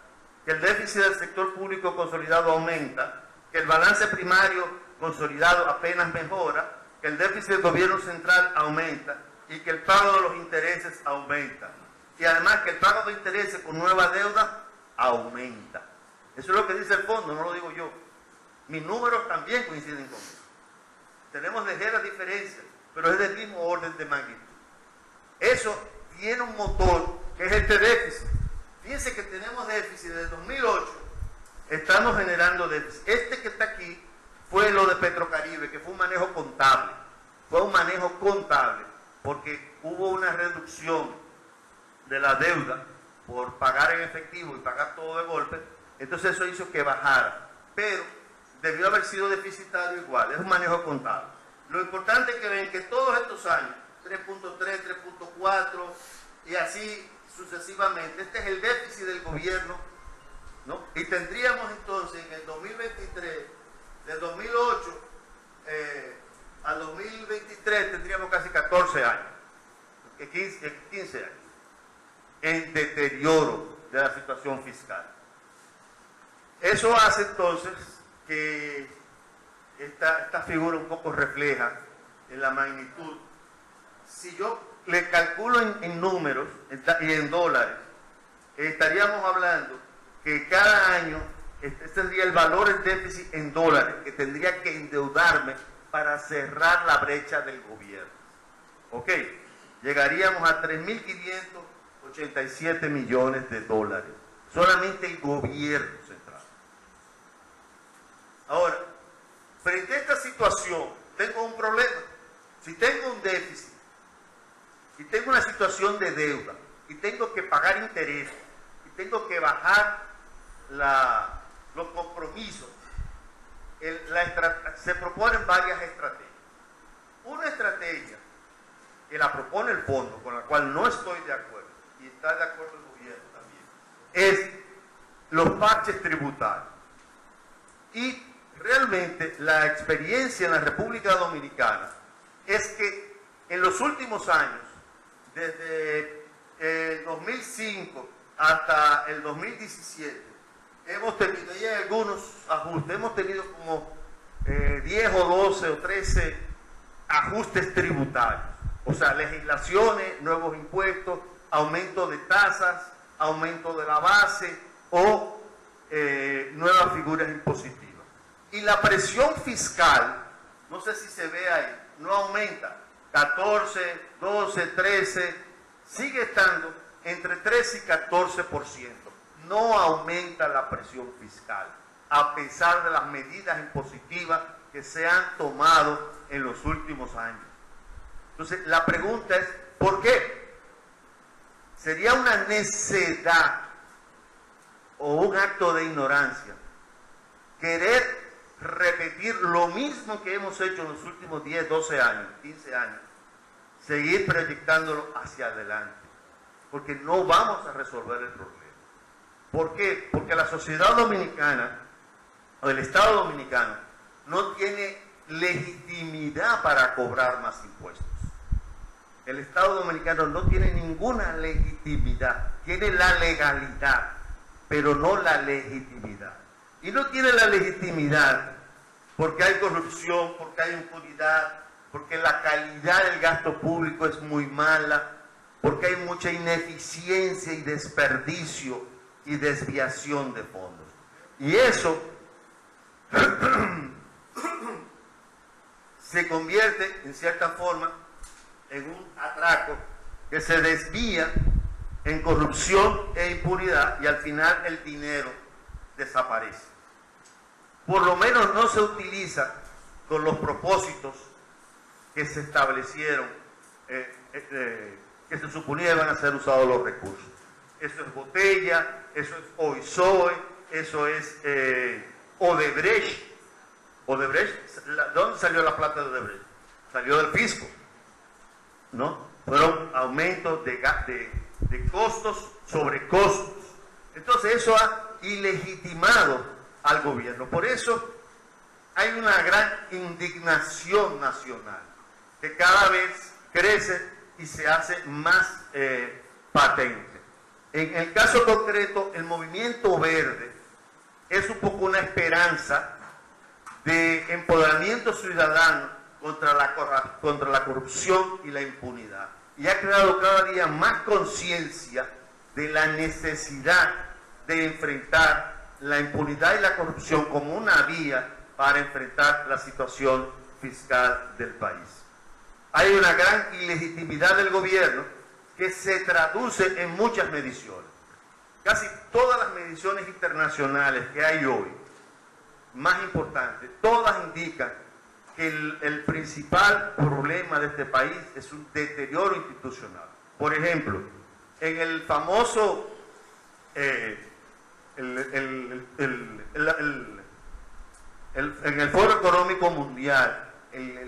F: que el déficit del sector público consolidado aumenta, que el balance primario consolidado apenas mejora, que el déficit del gobierno central aumenta y que el pago de los intereses aumenta. Y además que el pago de intereses con nueva deuda aumenta. Eso es lo que dice el fondo, no lo digo yo. Mis números también coinciden con eso. Tenemos ligeras diferencias, pero es del mismo orden de magnitud. Eso tiene un motor que es este déficit. Fíjense que tenemos déficit desde 2008, estamos generando déficit. Este que está aquí fue lo de Petrocaribe, que fue un manejo contable. Fue un manejo contable, porque hubo una reducción de la deuda por pagar en efectivo y pagar todo de golpe. Entonces eso hizo que bajara. Pero debió haber sido deficitario igual, es un manejo contable. Lo importante es que ven que todos estos años, 3.3, 3.4 y así sucesivamente, este es el déficit del gobierno, ¿no? Y tendríamos entonces en el 2023, de 2008 al 2023 tendríamos casi 14 años, 15 años, en deterioro de la situación fiscal. Eso hace entonces que esta figura un poco refleja en la magnitud. Si yo le calculo en números y en dólares, estaríamos hablando que cada año, este sería el valor del déficit en dólares, que tendría que endeudarme para cerrar la brecha del gobierno. ¿Ok? Llegaríamos a 3.587 millones de dólares. Solamente el gobierno central. Ahora, frente a esta situación, tengo un problema. Si tengo un déficit, y tengo una situación de deuda, y tengo que pagar intereses, y tengo que bajar los compromisos, se proponen varias estrategias. Una estrategia que la propone el fondo, con la cual no estoy de acuerdo, y está de acuerdo el gobierno también, es los parches tributarios. Y realmente la experiencia en la República Dominicana es que en los últimos años, desde el 2005 hasta el 2017, hemos tenido, y hay algunos ajustes, hemos tenido como 10 o 12 o 13 ajustes tributarios, o sea, legislaciones, nuevos impuestos, aumento de tasas, aumento de la base o nuevas figuras impositivas. Y la presión fiscal, no sé si se ve ahí, no aumenta, 14, 12, 13, sigue estando entre 13 y 14%. No aumenta la presión fiscal, a pesar de las medidas impositivas que se han tomado en los últimos años. Entonces, la pregunta es, ¿por qué? Sería una necedad o un acto de ignorancia querer repetir lo mismo que hemos hecho en los últimos 10, 12 años, 15 años, seguir proyectándolo hacia adelante, porque no vamos a resolver el problema. ¿Por qué? Porque la sociedad dominicana o el Estado dominicano no tiene legitimidad para cobrar más impuestos. El Estado dominicano no tiene ninguna legitimidad, tiene la legalidad, pero no la legitimidad. Y no tiene la legitimidad porque hay corrupción, porque hay impunidad, porque la calidad del gasto público es muy mala, porque hay mucha ineficiencia y desperdicio y desviación de fondos. Y eso se convierte, en cierta forma, en un atraco que se desvía en corrupción e impunidad y al final el dinero desaparece. Por lo menos no se utiliza con los propósitos que se establecieron, que se suponía iban a ser usados los recursos. Eso es Botella, eso es OISOE, eso es Odebrecht. Odebrecht, ¿de dónde salió la plata de Odebrecht? Salió del fisco, ¿no? Fueron aumentos de costos sobre costos. Entonces eso ha ilegitimado al gobierno. Por eso hay una gran indignación nacional que cada vez crece y se hace más patente. En el caso concreto, el movimiento verde es un poco una esperanza de empoderamiento ciudadano contra la corrupción y la impunidad. Y ha creado cada día más conciencia de la necesidad de enfrentar la impunidad y la corrupción como una vía para enfrentar la situación fiscal del país. Hay una gran ilegitimidad del gobierno que se traduce en muchas mediciones. Casi todas las mediciones internacionales que hay hoy, más importantes, todas indican que el principal problema de este país es un deterioro institucional. Por ejemplo, en el famoso en el Foro Económico Mundial,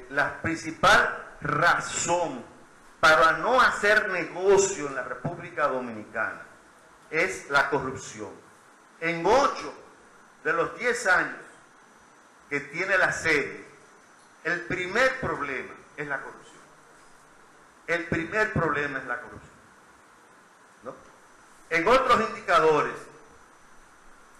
F: la principal razón para no hacer negocio en la República Dominicana es la corrupción. En 8 de los 10 años que tiene la sede, el primer problema es la corrupción. El primer problema es la corrupción, ¿no? En otros indicadores,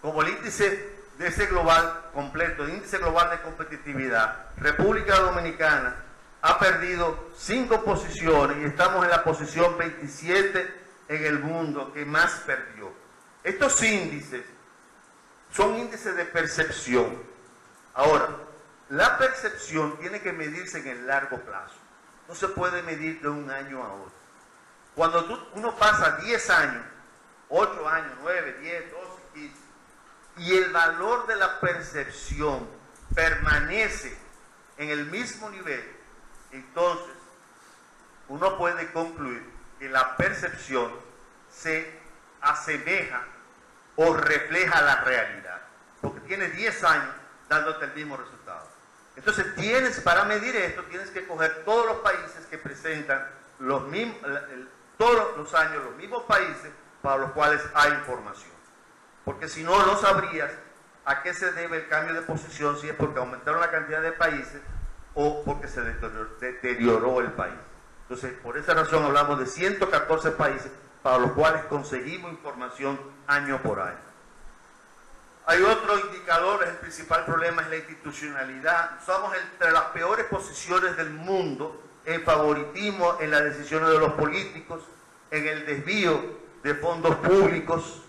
F: como el índice de ese global completo, el índice global de competitividad, República Dominicana ha perdido 5 posiciones y estamos en la posición 27 en el mundo que más perdió. Estos índices son índices de percepción. Ahora, la percepción tiene que medirse en el largo plazo. No se puede medir de un año a otro. Cuando uno pasa 10 años, 8 años, 9, 10, 12, 15, y el valor de la percepción permanece en el mismo nivel, entonces uno puede concluir que la percepción se asemeja o refleja la realidad, porque tiene 10 años dándote el mismo resultado. Entonces para medir esto, tienes que coger todos los países que presentan todos los años los mismos países para los cuales hay información. Porque si no, no sabrías a qué se debe el cambio de posición, si es porque aumentaron la cantidad de países o porque se deterioró el país. Entonces, por esa razón hablamos de 114 países para los cuales conseguimos información año por año. Hay otro indicador, el principal problema es la institucionalidad. Somos entre las peores posiciones del mundo en favoritismo en las decisiones de los políticos, en el desvío de fondos públicos,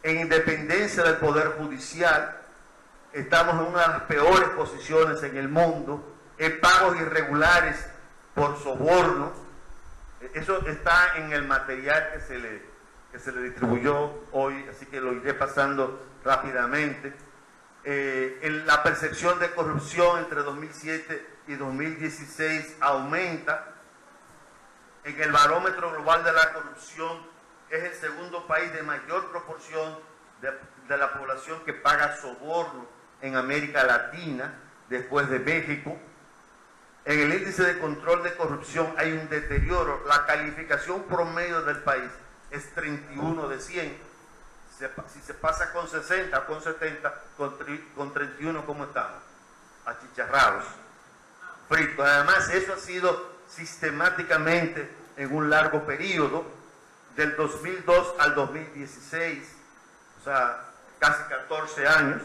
F: en independencia del Poder Judicial. Estamos en una de las peores posiciones en el mundo, en pagos irregulares por soborno. Eso está en el material que se le distribuyó hoy, así que lo iré pasando rápidamente. En la percepción de corrupción entre 2007 y 2016 aumenta. En el barómetro global de la corrupción es el segundo país de mayor proporción de la población que paga soborno en América Latina, después de México. En el índice de control de corrupción hay un deterioro. La calificación promedio del país es 31 de 100. Si se pasa con 60, con 70, con 31, ¿cómo estamos? Achicharrados, fritos. Además, eso ha sido sistemáticamente en un largo periodo, del 2002 al 2016, o sea, casi 14 años,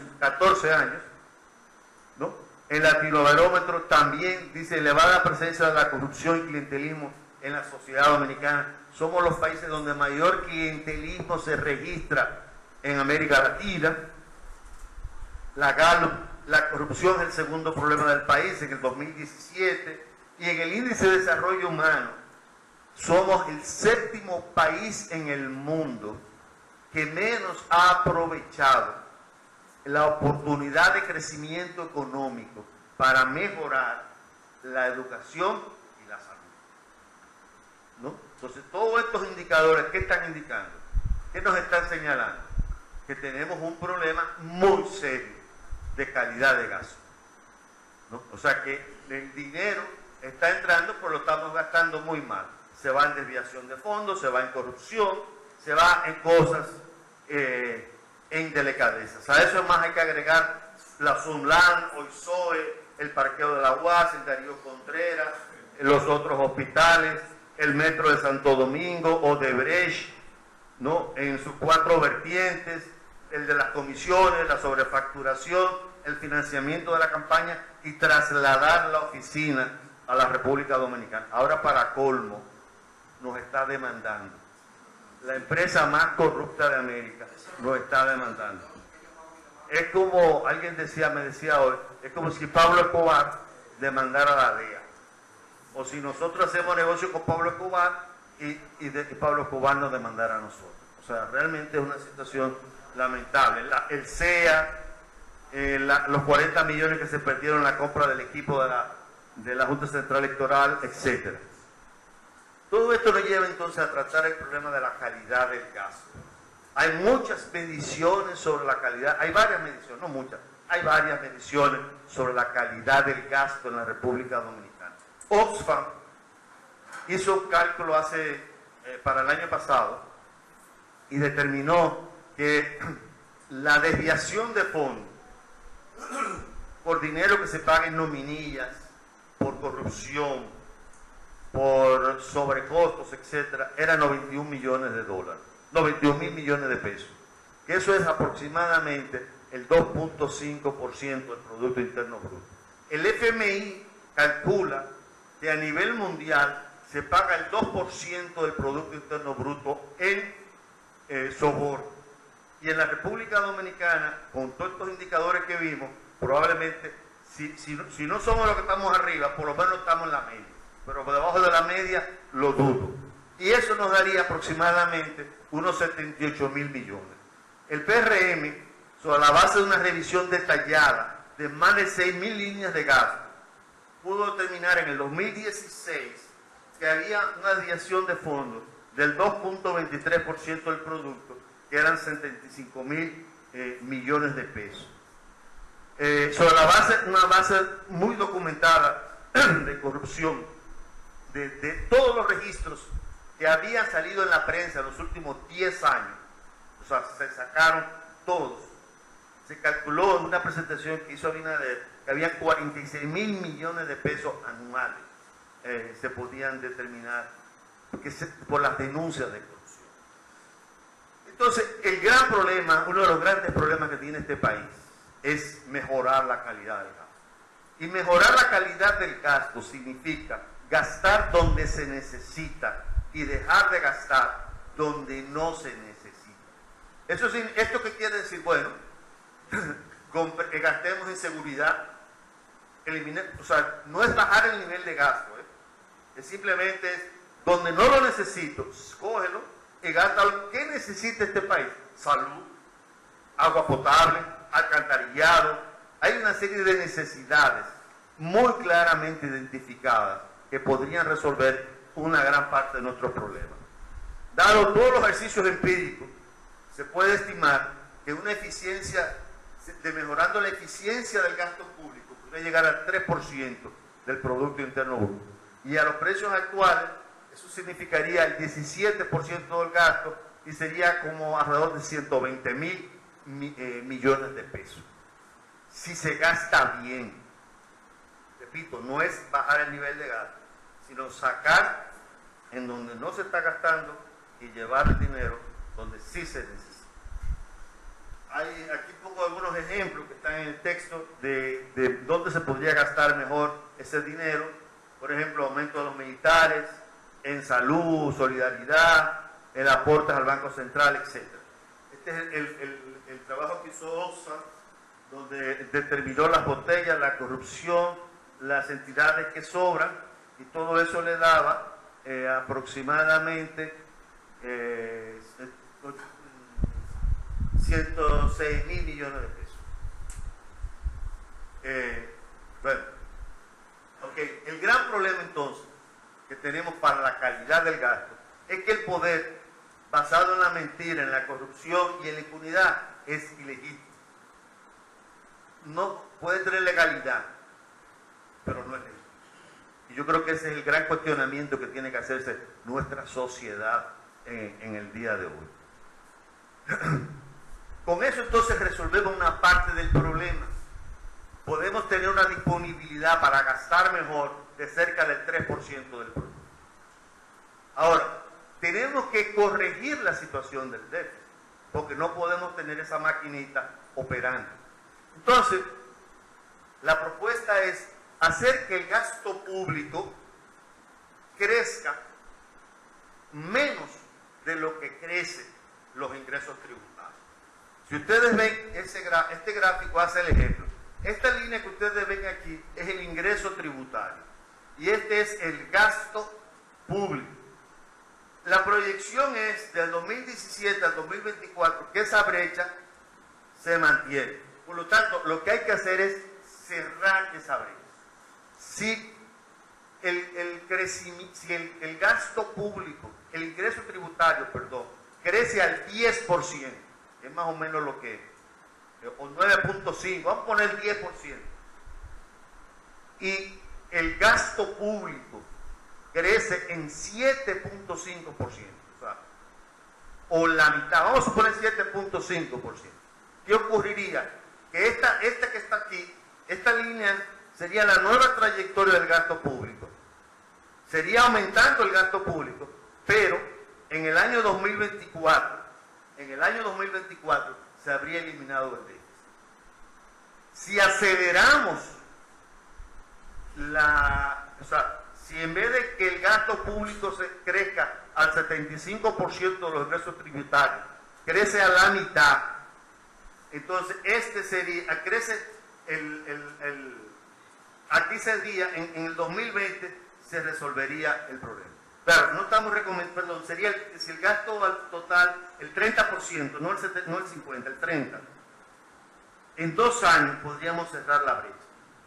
F: ¿no? El Latinobarómetro también dice elevada presencia de la corrupción y clientelismo en la sociedad dominicana. Somos los países donde mayor clientelismo se registra en América Latina. La corrupción es el segundo problema del país en el 2017, y en el índice de desarrollo humano somos el séptimo país en el mundo que menos ha aprovechado la oportunidad de crecimiento económico para mejorar la educación y la salud, ¿no? Entonces, todos estos indicadores, ¿qué están indicando? ¿Qué nos están señalando? Que tenemos un problema muy serio de calidad de gasto, ¿no? O sea que el dinero está entrando, pero lo estamos gastando muy mal. Se va en desviación de fondos, se va en corrupción, se va en cosas, en delicadezas. A eso más hay que agregar la Sunlan, OISOE, el parqueo de la UAS, el Darío Contreras, los otros hospitales, el Metro de Santo Domingo, Odebrecht, ¿no? En sus 4 vertientes, el de las comisiones, la sobrefacturación, el financiamiento de la campaña y trasladar la oficina a la República Dominicana. Ahora, para colmo, nos está demandando. La empresa más corrupta de América nos está demandando. Es como, alguien me decía hoy, es como si Pablo Escobar demandara a la DEA. O si nosotros hacemos negocio con Pablo Escobar y Pablo Escobar nos demandara a nosotros. O sea, realmente es una situación lamentable. El CEA, los 40 millones que se perdieron en la compra del equipo de la Junta Central Electoral, etc. Todo esto nos lleva entonces a tratar el problema de la calidad del gasto. Hay muchas mediciones sobre la calidad, hay varias mediciones, no muchas, hay varias mediciones sobre la calidad del gasto en la República Dominicana. Oxfam hizo un cálculo para el año pasado y determinó que la desviación de fondos por dinero que se paga en nominillas, por corrupción, por sobrecostos, etcétera, era 91 millones de dólares, 91 mil millones de pesos, que eso es aproximadamente el 2.5% del Producto Interno Bruto. El FMI calcula que a nivel mundial se paga el 2% del Producto Interno Bruto en soborno. Y en la República Dominicana, con todos estos indicadores que vimos, probablemente, si no somos los que estamos arriba, por lo menos estamos en la media. Pero por debajo de la media, lo dudo. Y eso nos daría aproximadamente unos 78 mil millones. El PRM, sobre la base de una revisión detallada de más de 6 mil líneas de gasto, pudo determinar en el 2016 que había una desviación de fondos del 2.23% del producto, que eran 75 mil millones de pesos. Sobre la base, una base muy documentada de corrupción, de todos los registros que habían salido en la prensa en los últimos 10 años, o sea, se sacaron todos. Se calculó en una presentación que hizo Abinader que había 46 mil millones de pesos anuales se podían determinar por las denuncias de corrupción. Entonces, el gran problema, uno de los grandes problemas que tiene este país es mejorar la calidad del gasto. Y mejorar la calidad del gasto significa gastar donde se necesita y dejar de gastar donde no se necesita. ¿Esto qué quiere decir? Bueno, gastemos en seguridad, o sea, no es bajar el nivel de gasto, es simplemente donde no lo necesito, cógelo y gástalo. ¿Qué necesita este país? Salud, agua potable, alcantarillado. Hay una serie de necesidades muy claramente identificadas que podrían resolver una gran parte de nuestros problemas. Dado todos los ejercicios empíricos, se puede estimar que una eficiencia, mejorando la eficiencia del gasto público, podría llegar al 3% del Producto Interno Bruto. Y a los precios actuales, eso significaría el 17% del gasto y sería como alrededor de 120.000 millones de pesos. Si se gasta bien, repito, no es bajar el nivel de gasto, sino sacar en donde no se está gastando y llevar el dinero donde sí se necesita. Aquí pongo algunos ejemplos que están en el texto de dónde se podría gastar mejor ese dinero. Por ejemplo, aumento de los militares, en salud, solidaridad, el aporte al Banco Central, etc. Este es el trabajo que hizo OXA, donde determinó las botellas, la corrupción, las entidades que sobran, y todo eso le daba aproximadamente 106.000 millones de pesos. Bueno, okay. El gran problema entonces que tenemos para la calidad del gasto es que el poder basado en la mentira, en la corrupción y en la impunidad es ilegítimo. No puede tener legalidad, pero no es legal. Y yo creo que ese es el gran cuestionamiento que tiene que hacerse nuestra sociedad en el día de hoy. Con eso entonces resolvemos una parte del problema. Podemos tener una disponibilidad para gastar mejor de cerca del 3% del producto. Ahora, tenemos que corregir la situación del déficit, porque no podemos tener esa maquinita operando. Entonces, la propuesta es hacer que el gasto público crezca menos de lo que crecen los ingresos tributarios. Si ustedes ven este gráfico, hace el ejemplo. Esta línea que ustedes ven aquí es el ingreso tributario y este es el gasto público. La proyección es del 2017 al 2024 que esa brecha se mantiene. Por lo tanto, lo que hay que hacer es cerrar esa brecha. Si el gasto público, el ingreso tributario, perdón, crece al 10%, que es más o menos lo que es, o 9.5, vamos a poner 10%, y el gasto público crece en 7.5%, o la mitad, vamos a poner 7.5%. ¿Qué ocurriría? Que esta que está aquí, esta línea sería la nueva trayectoria del gasto público. Sería aumentando el gasto público, pero en el año 2024, se habría eliminado el déficit. Si aceleramos si en vez de que el gasto público se crezca al 75% de los ingresos tributarios, crece a la mitad, entonces aquí sería, en el 2020 se resolvería el problema. Claro, no estamos recomendando, sería si el gasto total, el 30%, no el 50%, el 30%. En 2 años podríamos cerrar la brecha.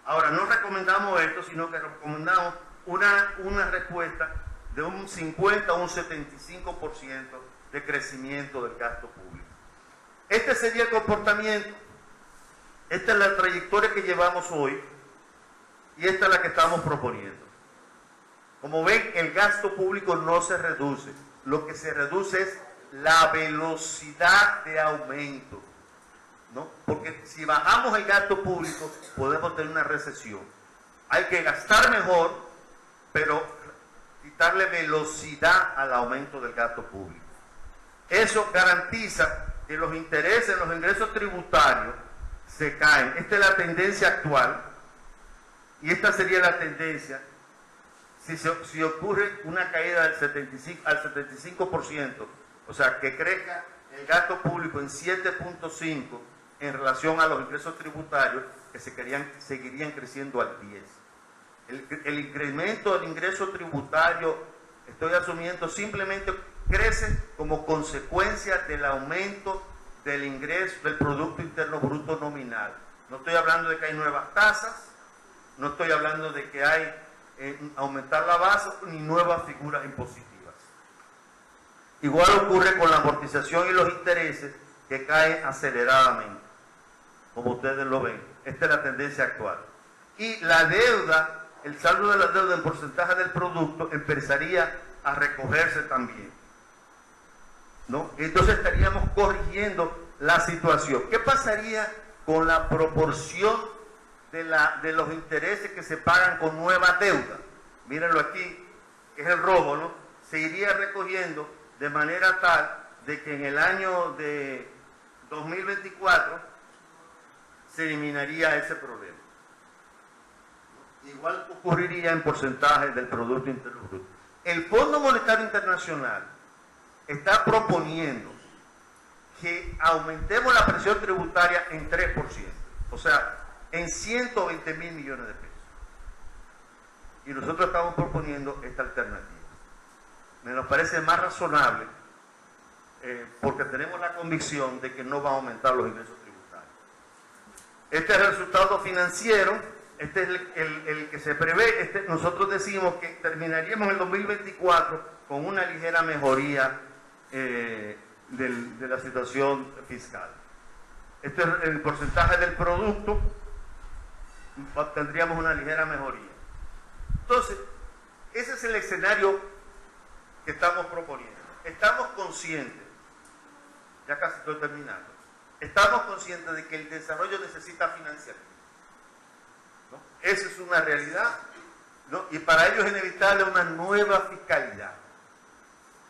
F: Ahora, no recomendamos esto, sino que recomendamos una respuesta de un 50 o un 75% de crecimiento del gasto público. Este sería el comportamiento. Esta es la trayectoria que llevamos hoy y esta es la que estamos proponiendo. Como ven, el gasto público no se reduce. Lo que se reduce es la velocidad de aumento, ¿no? Porque si bajamos el gasto público, podemos tener una recesión. Hay que gastar mejor, pero quitarle velocidad al aumento del gasto público. Eso garantiza que los intereses, los ingresos tributarios se caen. Esta es la tendencia actual y esta sería la tendencia si ocurre una caída al 75%, o sea, que crezca el gasto público en 7.5 en relación a los ingresos tributarios, que seguirían creciendo al 10. El incremento del ingreso tributario, estoy asumiendo, simplemente crece como consecuencia del aumento del ingreso del Producto Interno Bruto nominal. No estoy hablando de que hay nuevas tasas, no estoy hablando de que hay aumentar la base ni nuevas figuras impositivas. Igual ocurre con la amortización y los intereses, que caen aceleradamente, como ustedes lo ven. Esta es la tendencia actual. Y la deuda, el saldo de la deuda en porcentaje del producto empezaría a recogerse también, ¿no? Entonces estaríamos corrigiendo la situación. ¿Qué pasaría con la proporción de los intereses que se pagan con nueva deuda? Mírenlo aquí, que es el robo, ¿no? Se iría recogiendo de manera tal de que en el año de 2024 se eliminaría ese problema. Igual ocurriría en porcentaje del Producto Interno Bruto. El Fondo Monetario Internacional está proponiendo que aumentemos la presión tributaria en 3%, o sea, en 120 mil millones de pesos. Y nosotros estamos proponiendo esta alternativa. Nos parece más razonable porque tenemos la convicción de que no va a aumentar los ingresos tributarios. Este es el resultado financiero, este es el que se prevé. Nosotros decimos que terminaríamos en el 2024 con una ligera mejoría de la situación fiscal. Este es el porcentaje del producto, tendríamos una ligera mejoría. Entonces, ese es el escenario que estamos proponiendo. Estamos conscientes, ya casi estoy terminando, estamos conscientes de que el desarrollo necesita financiamiento, ¿no? Esa es una realidad, ¿no? Y para ello es inevitable una nueva fiscalidad.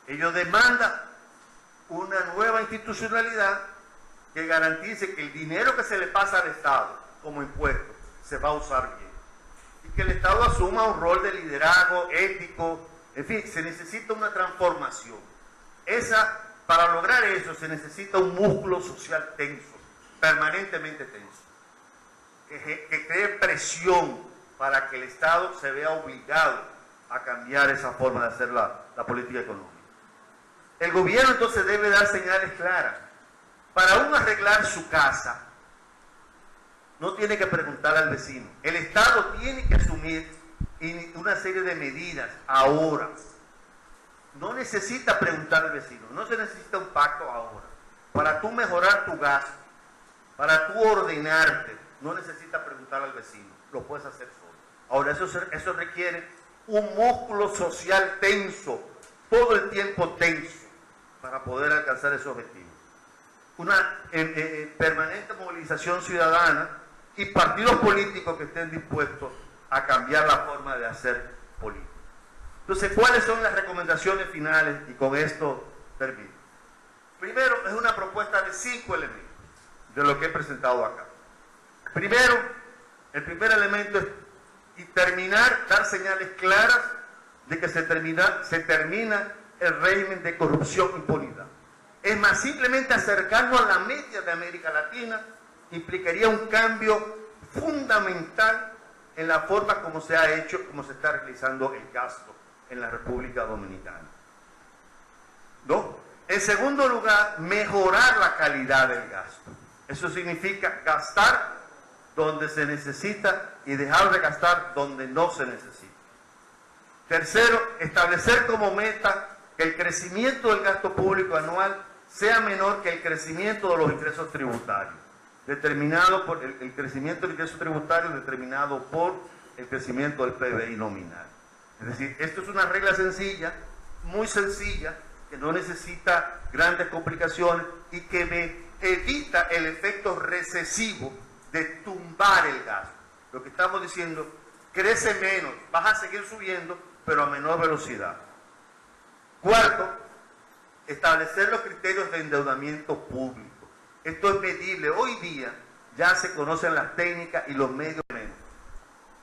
F: Ellos demandan una nueva institucionalidad que garantice que el dinero que se le pasa al Estado como impuesto se va a usar bien y que el Estado asuma un rol de liderazgo ético. En fin, se necesita una transformación. Para lograr eso se necesita un músculo social tenso, permanentemente tenso, que cree presión para que el Estado se vea obligado a cambiar esa forma de hacer la política económica. El gobierno entonces debe dar señales claras. Para uno arreglar su casa, no tiene que preguntar al vecino. El Estado tiene que asumir una serie de medidas ahora. No necesita preguntar al vecino, no se necesita un pacto ahora. Para tú mejorar tu gasto, para tú ordenarte, no necesitas preguntar al vecino, lo puedes hacer solo. Ahora, eso requiere un músculo social tenso, todo el tiempo tenso, para poder alcanzar ese objetivo. Una permanente movilización ciudadana y partidos políticos que estén dispuestos a cambiar la forma de hacer política. Entonces, ¿cuáles son las recomendaciones finales? Y con esto termino. Primero, es una propuesta de 5 elementos de lo que he presentado acá. Primero, el primer elemento es dar señales claras de que se termina el régimen de corrupción e impunidad. Es más, simplemente acercarnos a la media de América Latina implicaría un cambio fundamental en la forma como se ha hecho, como se está realizando el gasto en la República Dominicana. ¿No? En segundo lugar, mejorar la calidad del gasto. Eso significa gastar donde se necesita y dejar de gastar donde no se necesita. Tercero, establecer como meta que el crecimiento del gasto público anual sea menor que el crecimiento de los ingresos tributarios, determinado por el crecimiento del ingreso tributario determinado por el crecimiento del PBI nominal. Es decir, esto es una regla sencilla, muy sencilla, que no necesita grandes complicaciones y que me evita el efecto recesivo de tumbar el gasto. Lo que estamos diciendo, crece menos, vas a seguir subiendo, pero a menor velocidad. Cuarto, establecer los criterios de endeudamiento público. Esto es medible. Hoy día ya se conocen las técnicas y los medios.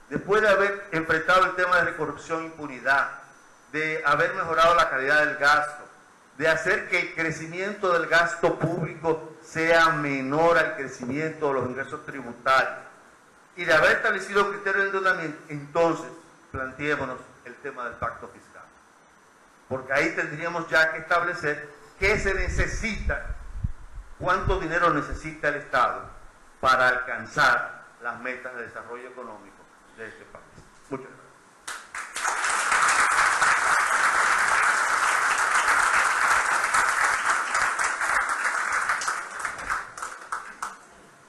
F: Después de haber enfrentado el tema de la corrupción e impunidad, de haber mejorado la calidad del gasto, de hacer que el crecimiento del gasto público sea menor al crecimiento de los ingresos tributarios, y de haber establecido criterios de endeudamiento, entonces planteémonos el tema del pacto fiscal. Porque ahí tendríamos ya que establecer qué se necesita, cuánto dinero necesita el Estado para alcanzar las metas de desarrollo económico de este país. Muchas gracias.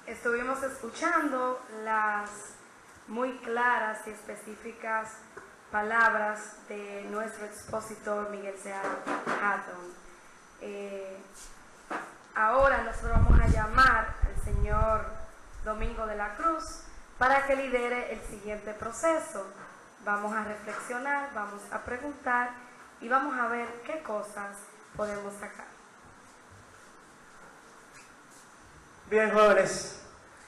A: Estuvimos escuchando las muy claras y específicas palabras de nuestro expositor Miguel Seara Hatton. Ahora nosotros vamos a llamar al señor Domingo de la Cruz para que lidere el siguiente proceso. Vamos a reflexionar, vamos a preguntar y vamos a ver qué cosas podemos sacar.
C: Bien, jóvenes,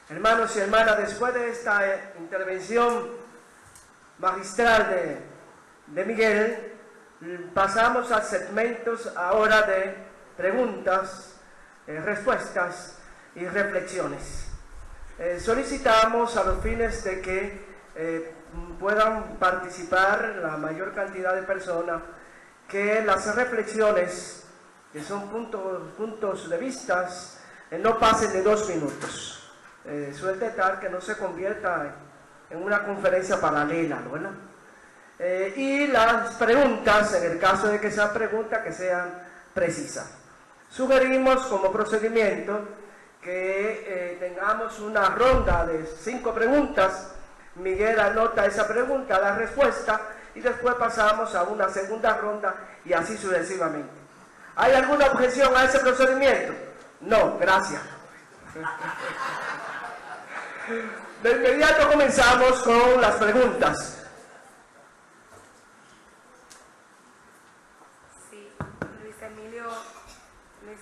C: hermanos y hermanas, después de esta intervención magistral de Miguel, pasamos a segmentos ahora de preguntas, respuestas y reflexiones. Solicitamos a los fines de que puedan participar la mayor cantidad de personas, que las reflexiones, que son puntos de vista, no pasen de 2 minutos. Suele tal que no se convierta en una conferencia paralela, ¿verdad? Y las preguntas, en el caso de que sean preguntas, que sean precisas. Sugerimos como procedimiento que tengamos una ronda de 5 preguntas. Miguel anota esa pregunta, la respuesta, y después pasamos a una segunda ronda y así sucesivamente. ¿Hay alguna objeción a ese procedimiento? No, gracias. De inmediato comenzamos con las preguntas.
A: Sí, Luis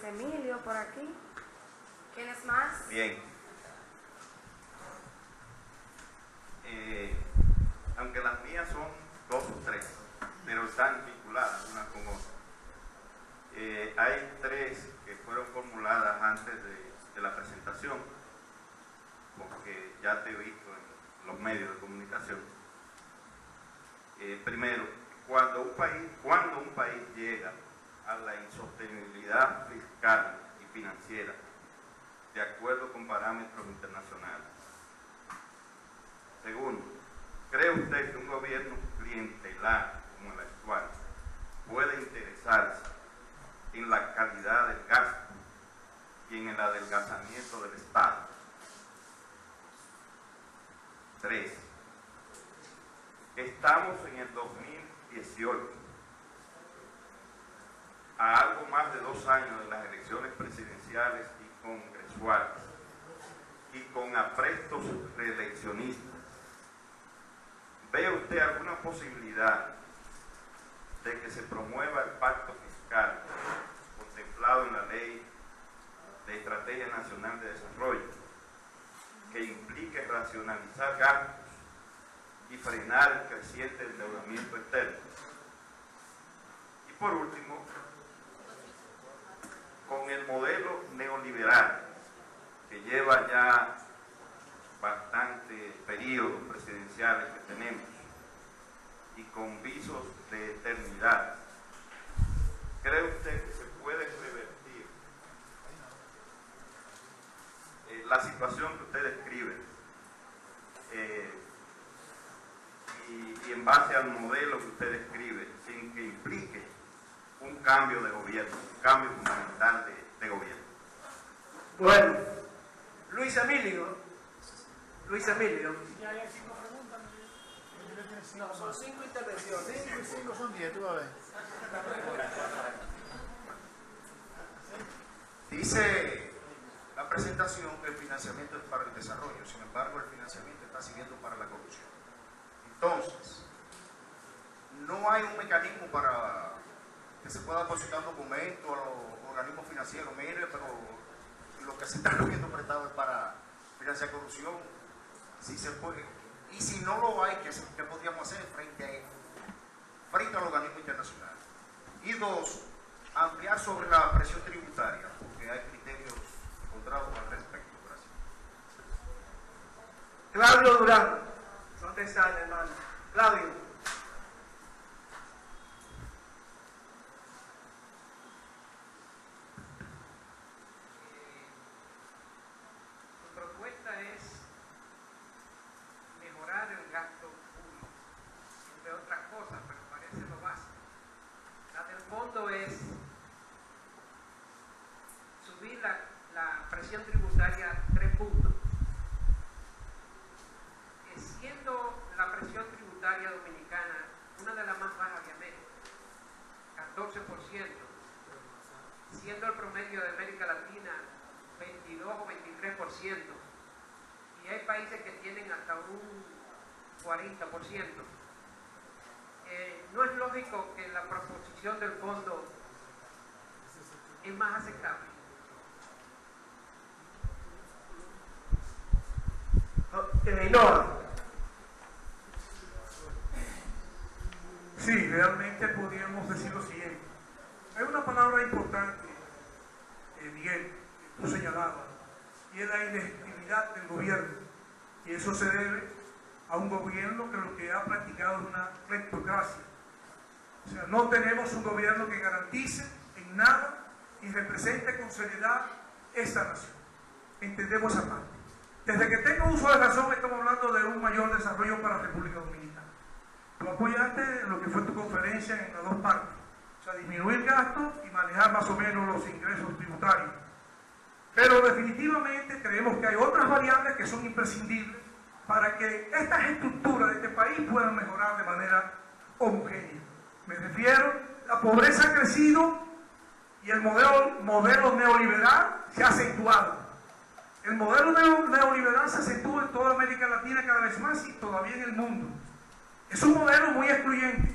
A: Emilio por aquí. ¿Quién es más?
G: Bien. Aunque las mías son 2 o 3, pero están vinculadas una con otra. Hay 3 que fueron formuladas antes de la presentación, porque ya te he visto en los medios de comunicación. Primero, cuando un país llega a la insostenibilidad fiscal y financiera, de acuerdo con parámetros internacionales. Segundo, ¿cree usted que un gobierno clientelar como el actual puede interesarse en la calidad del gasto y en el adelgazamiento del Estado? 3. Estamos en el 2018, a algo más de 2 años de las elecciones presidenciales y congresuales, y con aprestos reeleccionistas. ¿Ve usted alguna posibilidad de que se promueva el pacto fiscal contemplado en la Ley de Estrategia Nacional de Desarrollo, que implique racionalizar gastos y frenar el creciente endeudamiento externo? Y por último, con el modelo neoliberal que lleva ya bastantes periodos presidenciales que tenemos y con visos de eternidad, ¿cree usted que se puede revertir la situación que usted describe y en base al modelo que usted describe, sin que implique un cambio de gobierno, un cambio fundamental de gobierno?
C: Bueno, Luis Emilio.
H: Ya hay 5 preguntas.
C: No, son 5 intervenciones.
H: 5 y 5 son 10, tú vas a ver.
I: Dice la presentación que el financiamiento es para el desarrollo, sin embargo el financiamiento está sirviendo para la corrupción. Entonces, no hay que se pueda depositar un documento a los organismos financieros, mire, pero lo que se está cogiendo prestado es para financiar corrupción, si se puede, y si no lo hay, ¿qué podríamos hacer frente a los organismos internacionales? Y dos, ampliar sobre la presión tributaria, porque hay criterios encontrados al respecto. Gracias.
C: Claudio Durán, ¿dónde está el hermano? Claudio.
J: Su propuesta es mejorar el gasto público, entre otras cosas, pero parece lo básico. La del fondo es subir la presión tributaria 3 puntos. Siendo la presión tributaria dominicana una de las más bajas de América, 14%, siendo el promedio de América Latina 22 o 23%, y hay países que tienen hasta un 40%. No es lógico que la proposición del fondo es más aceptable.
C: Nora.
K: Sí, realmente podríamos decir lo siguiente. Hay una palabra importante, Miguel, que tú señalabas, y es la inefectividad del gobierno. Y eso se debe a un gobierno que lo que ha practicado es una cleptocracia. O sea, no tenemos un gobierno que garantice en nada y represente con seriedad esta nación. Entendemos esa parte. Desde que tengo uso de razón, estamos hablando de un mayor desarrollo para la República Dominicana. Tú apoyaste lo que fue tu conferencia en las dos partes. O sea, disminuir gastos y manejar más o menos los ingresos tributarios. Pero definitivamente creemos que hay otras variables que son imprescindibles para que estas estructuras de este país puedan mejorar de manera homogénea. Me refiero, la pobreza ha crecido y el modelo neoliberal se ha acentuado. El modelo neoliberal se acentúa en toda América Latina cada vez más y todavía en el mundo. Es un modelo muy excluyente.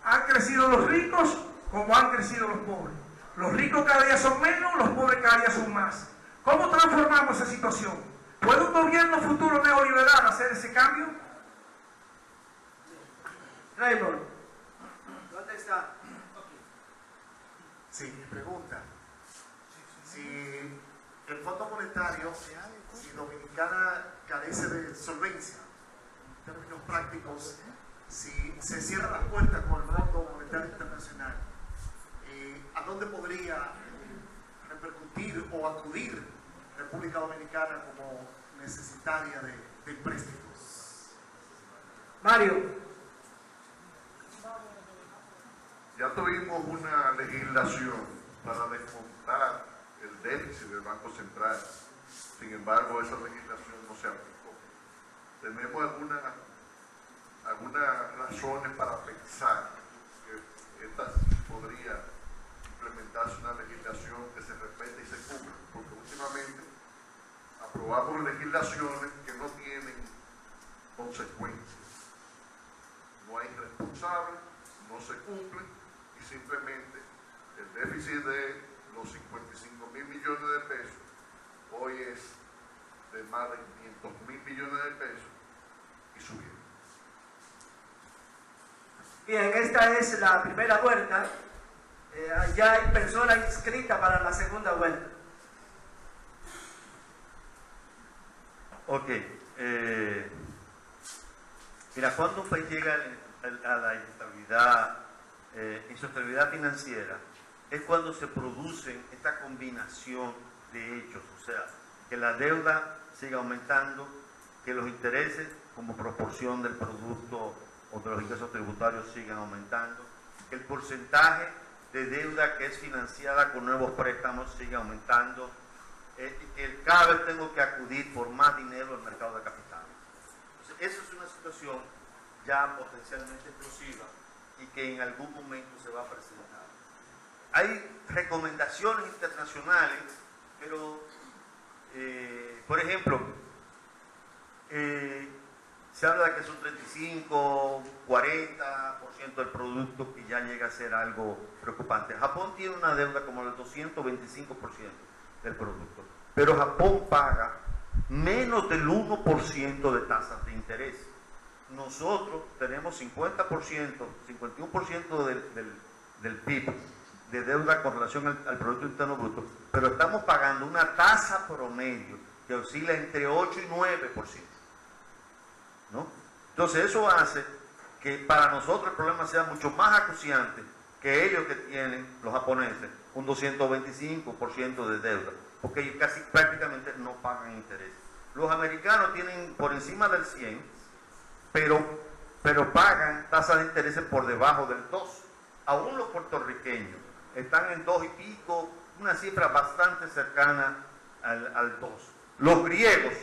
K: Han crecido los ricos como han crecido los pobres. Los ricos cada día son menos, los pobres cada día son más. ¿Cómo transformamos esa situación? ¿Puede un gobierno futuro neoliberal hacer ese cambio?
C: Raymond, ¿dónde está?
I: Sí, mi pregunta. Si el Fondo Monetario, si Dominicana carece de solvencia, en términos prácticos, si se cierran las puertas con el Fondo Monetario Internacional, ¿a dónde podría repercutir o acudir República Dominicana como necesitaria de préstamos?
C: Mario.
L: Ya tuvimos una legislación para descontar el déficit del Banco Central. Sin embargo, esa legislación no se aplicó. Tenemos algunas razones para pensar que esta podría implementarse una legislación que se respete y se cumpla, porque últimamente aprobamos legislaciones que no tienen consecuencias. No hay responsable, no se cumplen y simplemente el déficit de los 55.000 millones de pesos hoy es de más de 500.000 millones de pesos y subiendo.
C: Bien, esta es la primera vuelta. Ya hay personas inscritas para la segunda vuelta.
F: Ok. Mira, cuando un país llega a la insostenibilidad financiera, es cuando se producen esta combinación de hechos, o sea, que la deuda siga aumentando, que los intereses como proporción del producto o de los ingresos tributarios sigan aumentando, que el porcentaje de deuda que es financiada con nuevos préstamos siga aumentando, que cada vez tengo que acudir por más dinero al mercado de capitales. Entonces, esa es una situación ya potencialmente explosiva y que en algún momento se va a presentar. Hay recomendaciones internacionales, pero, por ejemplo, Se habla de que son 35, 40% del producto, que ya llega a ser algo preocupante. Japón tiene una deuda como del 225% del producto, pero Japón paga menos del 1% de tasas de interés. Nosotros tenemos 50%, 51% del PIB de deuda con relación al Producto Interno Bruto, pero estamos pagando una tasa promedio que oscila entre 8 y 9%. ¿No? Entonces eso hace que para nosotros el problema sea mucho más acuciante que ellos, que tienen, los japoneses, un 225% de deuda, porque ellos casi prácticamente no pagan interés. Los americanos tienen por encima del 100, pero pagan tasas de interés por debajo del 2. Aún los puertorriqueños están en 2 y pico, una cifra bastante cercana al 2. Los griegos,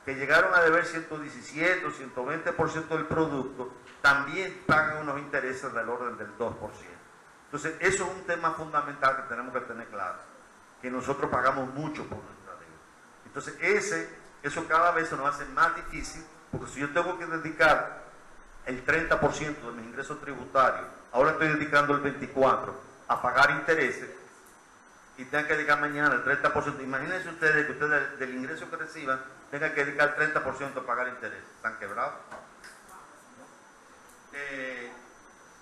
F: que llegaron a deber 117 o 120% del producto, también pagan unos intereses del orden del 2%. Entonces, eso es un tema fundamental que tenemos que tener claro, que nosotros pagamos mucho por nuestra deuda. Entonces, eso cada vez se nos hace más difícil, porque si yo tengo que dedicar el 30% de mis ingresos tributarios, ahora estoy dedicando el 24% a pagar intereses, y tengan que dedicar mañana el 30%. Imagínense ustedes que ustedes del ingreso que reciban tengan que dedicar el 30% a pagar intereses. ¿Están quebrados?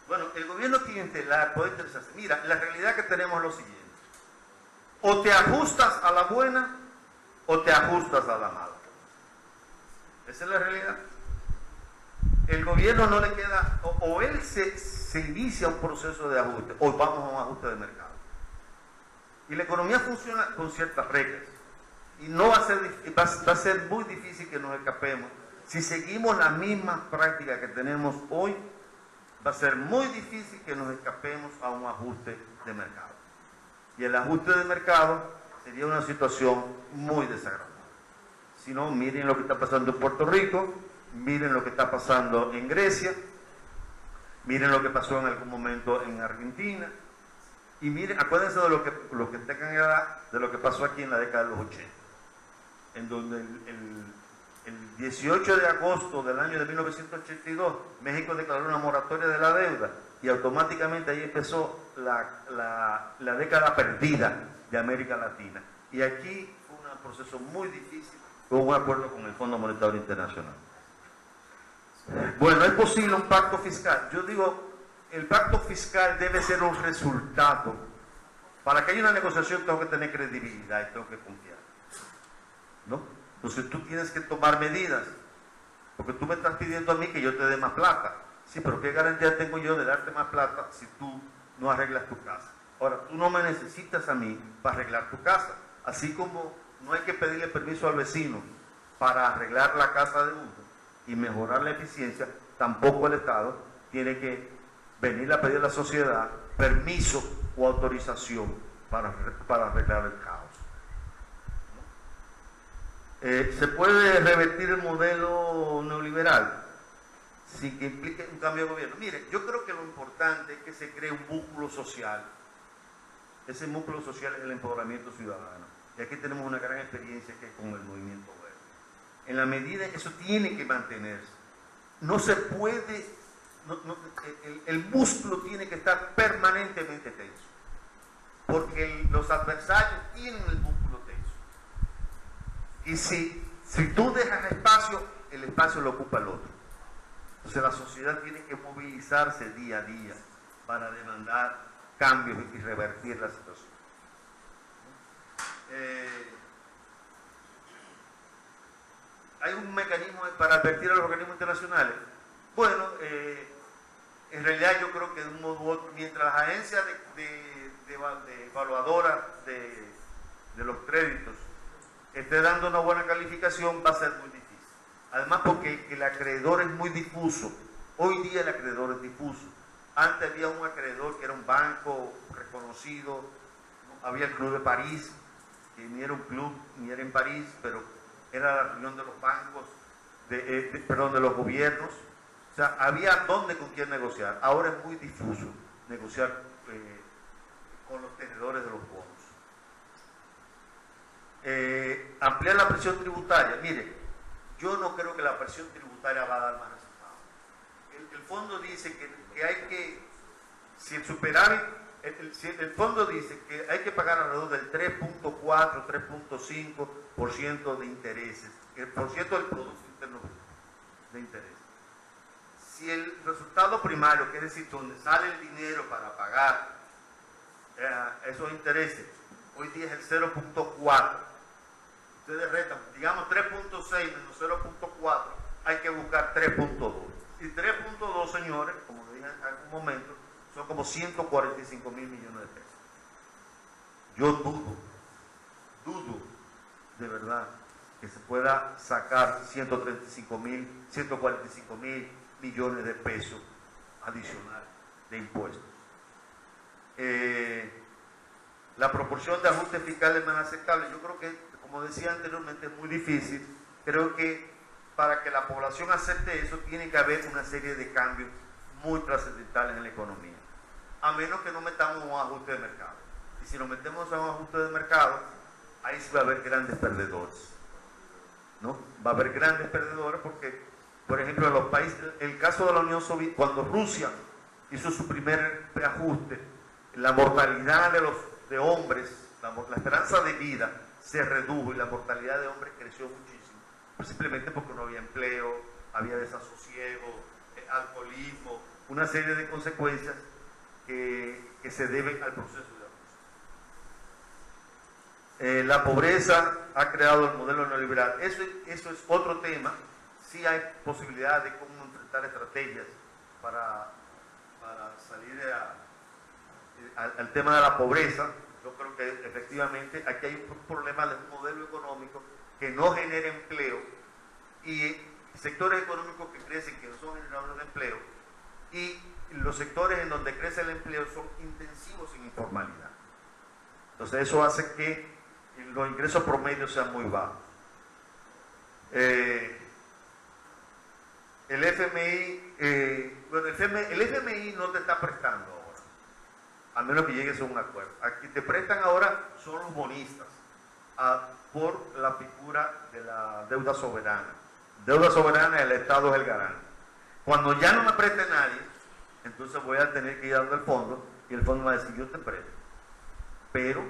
F: Bueno, el gobierno clientelar puede interesarse. Mira, la realidad que tenemos es lo siguiente: o te ajustas a la buena o te ajustas a la mala. Esa es la realidad. El gobierno no le queda, o él se inicia un proceso de ajuste, o vamos a un ajuste de mercado. Y la economía funciona con ciertas reglas. Y no va a ser muy difícil que nos escapemos. Si seguimos las mismas prácticas que tenemos hoy, va a ser muy difícil que nos escapemos a un ajuste de mercado. Y el ajuste de mercado sería una situación muy desagradable. Si no, miren lo que está pasando en Puerto Rico, miren lo que está pasando en Grecia, miren lo que pasó en algún momento en Argentina, y miren, acuérdense de lo que tengan edad, de lo que pasó aquí en la década de los 80, en donde el 18 de agosto del año de 1982, México declaró una moratoria de la deuda, y automáticamente ahí empezó la década perdida de América Latina. Y aquí fue un proceso muy difícil, con un acuerdo con el Fondo Monetario Internacional. Bueno, ¿es posible un pacto fiscal? Yo digo, el pacto fiscal debe ser un resultado. Para que haya una negociación tengo que tener credibilidad y tengo que confiar, ¿no? Entonces tú tienes que tomar medidas, porque tú me estás pidiendo a mí que yo te dé más plata. Sí, pero ¿qué garantía tengo yo de darte más plata si tú no arreglas tu casa? Ahora, tú no me necesitas a mí para arreglar tu casa, así como no hay que pedirle permiso al vecino para arreglar la casa de uno y mejorar la eficiencia, tampoco el Estado tiene que venir a pedir a la sociedad permiso o autorización para arreglar el caos. ¿Se puede revertir el modelo neoliberal sin que implique un cambio de gobierno? Mire, yo creo que lo importante es que se cree un músculo social. Ese músculo social es el empoderamiento ciudadano. Y aquí tenemos una gran experiencia que es con el movimiento verde. En la medida que eso tiene que mantenerse, no se puede, el músculo tiene que estar permanentemente tenso, porque los adversarios tienen el músculo tenso. Y si tú dejas espacio, el espacio lo ocupa el otro. Entonces la sociedad tiene que movilizarse día a día para demandar cambios y revertir la situación. ¿Hay un mecanismo para advertir a los organismos internacionales? Bueno, en realidad yo creo que de un modo u otro, mientras las agencias de evaluadoras de los créditos esté dando una buena calificación, va a ser muy difícil. Además, porque el acreedor es muy difuso. Hoy día el acreedor es difuso. Antes había un acreedor que era un banco reconocido, había el Club de París, que ni era un club, ni era en París, pero era la reunión de los bancos, de los gobiernos. O sea, había dónde con quién negociar. Ahora es muy difuso negociar con los tenedores de los bonos. Ampliar la presión tributaria. Mire, yo no creo que la presión tributaria va a dar más resultados. El fondo dice que hay que, si el superávit, el fondo dice que hay que pagar alrededor del 3.4, 3.5% de intereses, el por ciento del Producto Interno Bruto de interés. Si el resultado primario, que es decir, donde sale el dinero para pagar esos intereses, hoy día es el 0.4, ustedes restan, digamos 3.6 menos 0.4, hay que buscar 3.2. Y 3.2, señores, como dije en algún momento, son como 145 mil millones de pesos. Yo dudo de verdad que se pueda sacar 145 mil, 145 mil millones de pesos adicional de impuestos. La proporción de ajuste fiscal es más aceptable. Yo creo que, como decía anteriormente, es muy difícil. Creo que para que la población acepte eso tiene que haber una serie de cambios muy trascendentales en la economía, a menos que no metamos un ajuste de mercado. Y si nos metemos a un ajuste de mercado, ahí sí va a haber grandes perdedores, ¿no? Va a haber grandes perdedores porque, por ejemplo, en los países, el caso de la Unión Soviética, cuando Rusia hizo su primer ajuste, la mortalidad de hombres, la esperanza de vida se redujo y la mortalidad de hombres creció muchísimo, pues simplemente porque no había empleo, había desasosiego, alcoholismo, una serie de consecuencias que se deben al proceso de ajuste. La pobreza ha creado el modelo neoliberal. Eso es otro tema. Sí hay posibilidad de cómo enfrentar estrategias para salir al tema de la pobreza. Yo creo que efectivamente aquí hay un problema de un modelo económico que no genera empleo y sectores económicos que crecen que no son generadores de empleo, y los sectores en donde crece el empleo son intensivos en informalidad. Entonces eso hace que los ingresos promedios sean muy bajos. El FMI no te está prestando ahora, al menos que llegues a un acuerdo. Aquí te prestan ahora son los bonistas por la figura de la deuda soberana. Deuda soberana, el Estado es el garante. Cuando ya no me preste nadie, entonces voy a tener que ir dando el fondo y el fondo va a decir: yo te presto, pero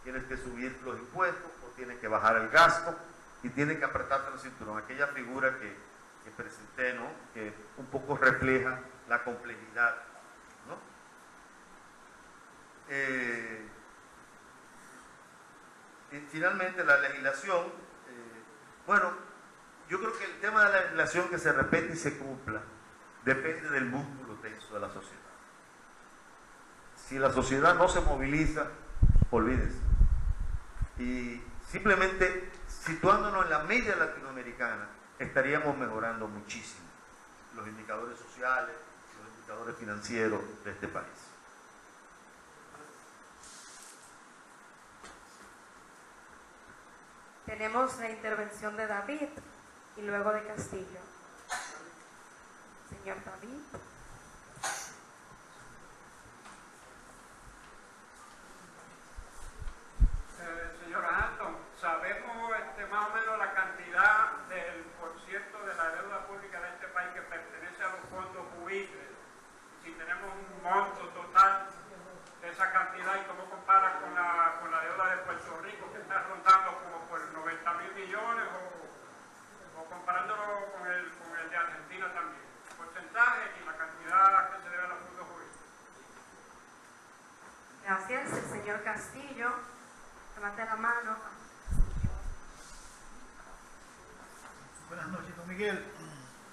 F: tienes que subir los impuestos o tienes que bajar el gasto y tienes que apretarte el cinturón. Aquella figura que presenté, ¿no?, que un poco refleja la complejidad, ¿no? Y finalmente la legislación, bueno, yo creo que el tema de la legislación que se respete y se cumpla depende del músculo tenso de la sociedad. Si la sociedad no se moviliza, olvídese. Y simplemente situándonos en la media latinoamericana, estaríamos mejorando muchísimo los indicadores sociales, los indicadores financieros de este país.
A: Tenemos la intervención de David y luego de Castillo. Señor David.
J: Señora Anton, sabemos más o menos la cantidad del porciento de la deuda pública de este país que pertenece a los fondos buitres. Si tenemos un monto total de esa cantidad, y cómo compara con la deuda de Puerto Rico, que está rondando como por 90.000 millones, o comparándolo con el de Argentina también. Porcentaje y la cantidad que se debe a los fondos buitres.
A: Gracias. El señor Castillo, levante la mano.
H: Buenas noches, don Miguel.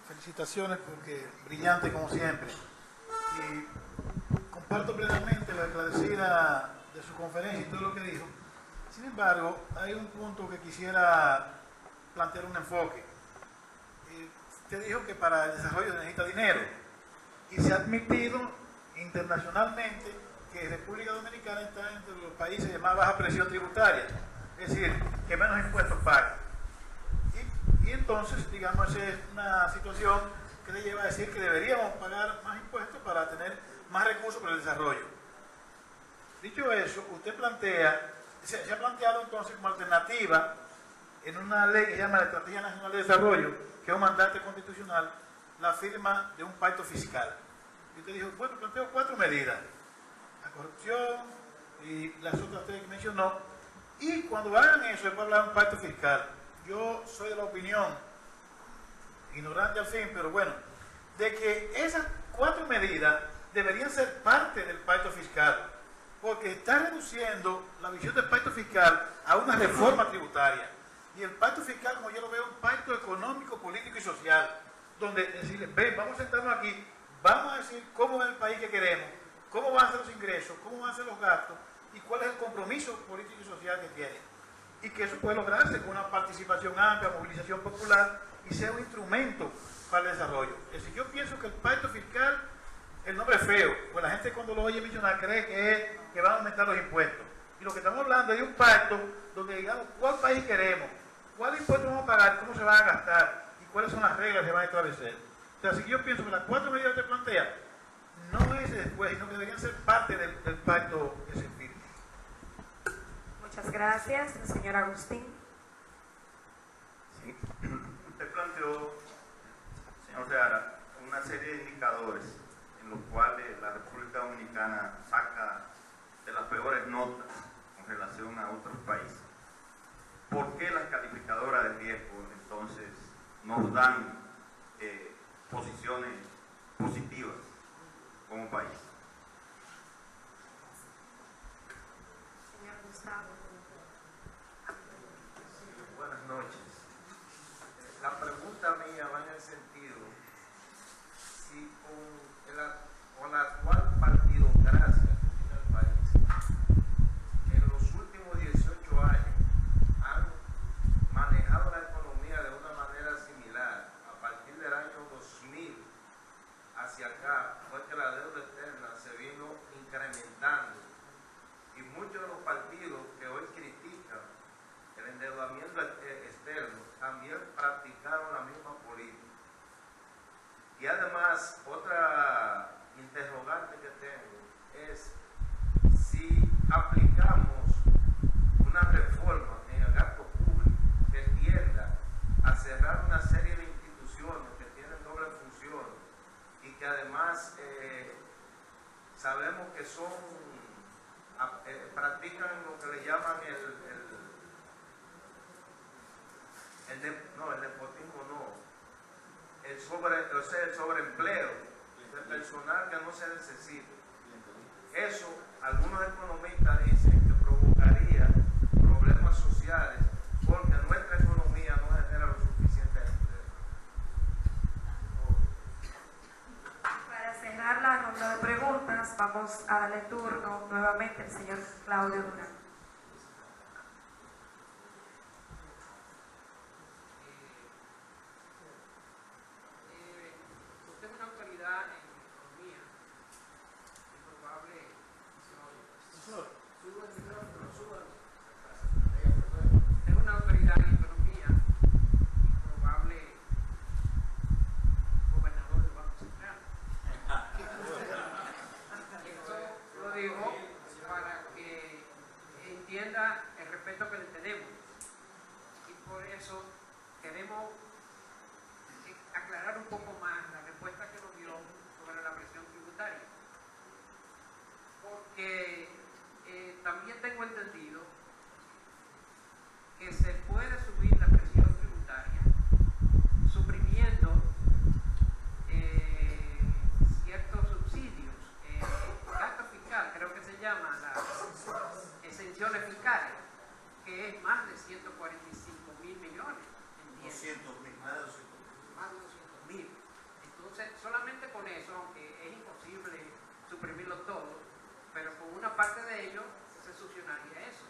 H: Felicitaciones porque brillante como siempre. Y comparto plenamente la esclarecida de su conferencia y todo lo que dijo. Sin embargo, hay un punto que quisiera plantear un enfoque. Usted dijo que para el desarrollo se necesita dinero y se ha admitido internacionalmente que República Dominicana está entre los países de más baja presión tributaria, es decir, que menos impuestos paga. Y entonces, digamos, esa es una situación que le lleva a decir que deberíamos pagar más impuestos para tener más recursos para el desarrollo. Dicho eso, usted plantea, se ha planteado entonces como alternativa en una ley que se llama la Estrategia Nacional de Desarrollo, que es un mandato constitucional, la firma de un pacto fiscal. Y usted dijo, bueno, planteo 4 medidas: la corrupción y las otras 3 que mencionó, y cuando hagan eso, después hablar de un pacto fiscal. Yo soy de la opinión, ignorante al fin, pero bueno, de que esas 4 medidas deberían ser parte del pacto fiscal, porque está reduciendo la visión del pacto fiscal a una reforma tributaria. Y el pacto fiscal, como yo lo veo, es un pacto económico, político y social, donde decirle, ven, vamos a sentarnos aquí, vamos a decir cómo es el país que queremos, cómo van a ser los ingresos, cómo van a ser los gastos y cuál es el compromiso político y social que tiene. Y que eso puede lograrse con una participación amplia, movilización popular, y sea un instrumento para el desarrollo. Es decir, yo pienso que el pacto fiscal, el nombre es feo, pues la gente cuando lo oye mencionar cree que van a aumentar los impuestos. Y lo que estamos hablando es de un pacto donde digamos cuál país queremos, cuáles impuestos vamos a pagar, cómo se van a gastar y cuáles son las reglas que se van a establecer. O sea, si yo pienso que las 4 medidas que te plantea no es después, sino que deberían ser parte del pacto que se firme.
A: Muchas gracias, el señor Agustín.
G: Sí. Usted planteó, señor Seara, una serie de indicadores en los cuales la República Dominicana saca de las peores notas con relación a otros países. ¿Por qué las calificadoras de riesgo entonces nos dan posiciones positivas como país?
A: Señor Gustavo.
M: Buenas noches. La pregunta mía va en el sentido si con la actual partidocracia que tiene el país, en los últimos 18 años han manejado la economía de una manera similar. A partir del año 2000 hacia acá fue que la deuda externa se vino incrementando, y muchos de los partidos que hoy critican el endeudamiento externo también practicaron la misma política. Y además, otra interrogante que tengo es si aplicamos una reforma en el gasto público que tienda a cerrar una serie de instituciones que tienen doble función y que además sabemos que son practican lo que le llaman el nepotismo, no, el sobreempleo de personal que no se necesita. Eso, algunos economistas dicen que provocaría problemas sociales porque nuestra economía no genera lo suficiente empleo.
A: Para cerrar la ronda de preguntas, vamos a darle turno nuevamente al señor Claudio Durán.
J: Usted es una autoridad en economía, es probable. Es una autoridad en economía, y probable gobernador del Banco Central. Esto lo digo para que entienda el respeto que le tenemos, y por eso queremos aclarar un poco más la respuesta que nos dio sobre la presión tributaria, porque también tengo entendido que se puede subir la presión tributaria suprimiendo ciertos subsidios, gasto fiscal, creo que se llama las exenciones fiscales, que es más de 145.000 millones.
F: 200.000, más de 200.000.
J: Más de 200.000. Entonces, solamente con eso, aunque es imposible suprimirlo todo, pero con una parte de ello se solucionaría eso.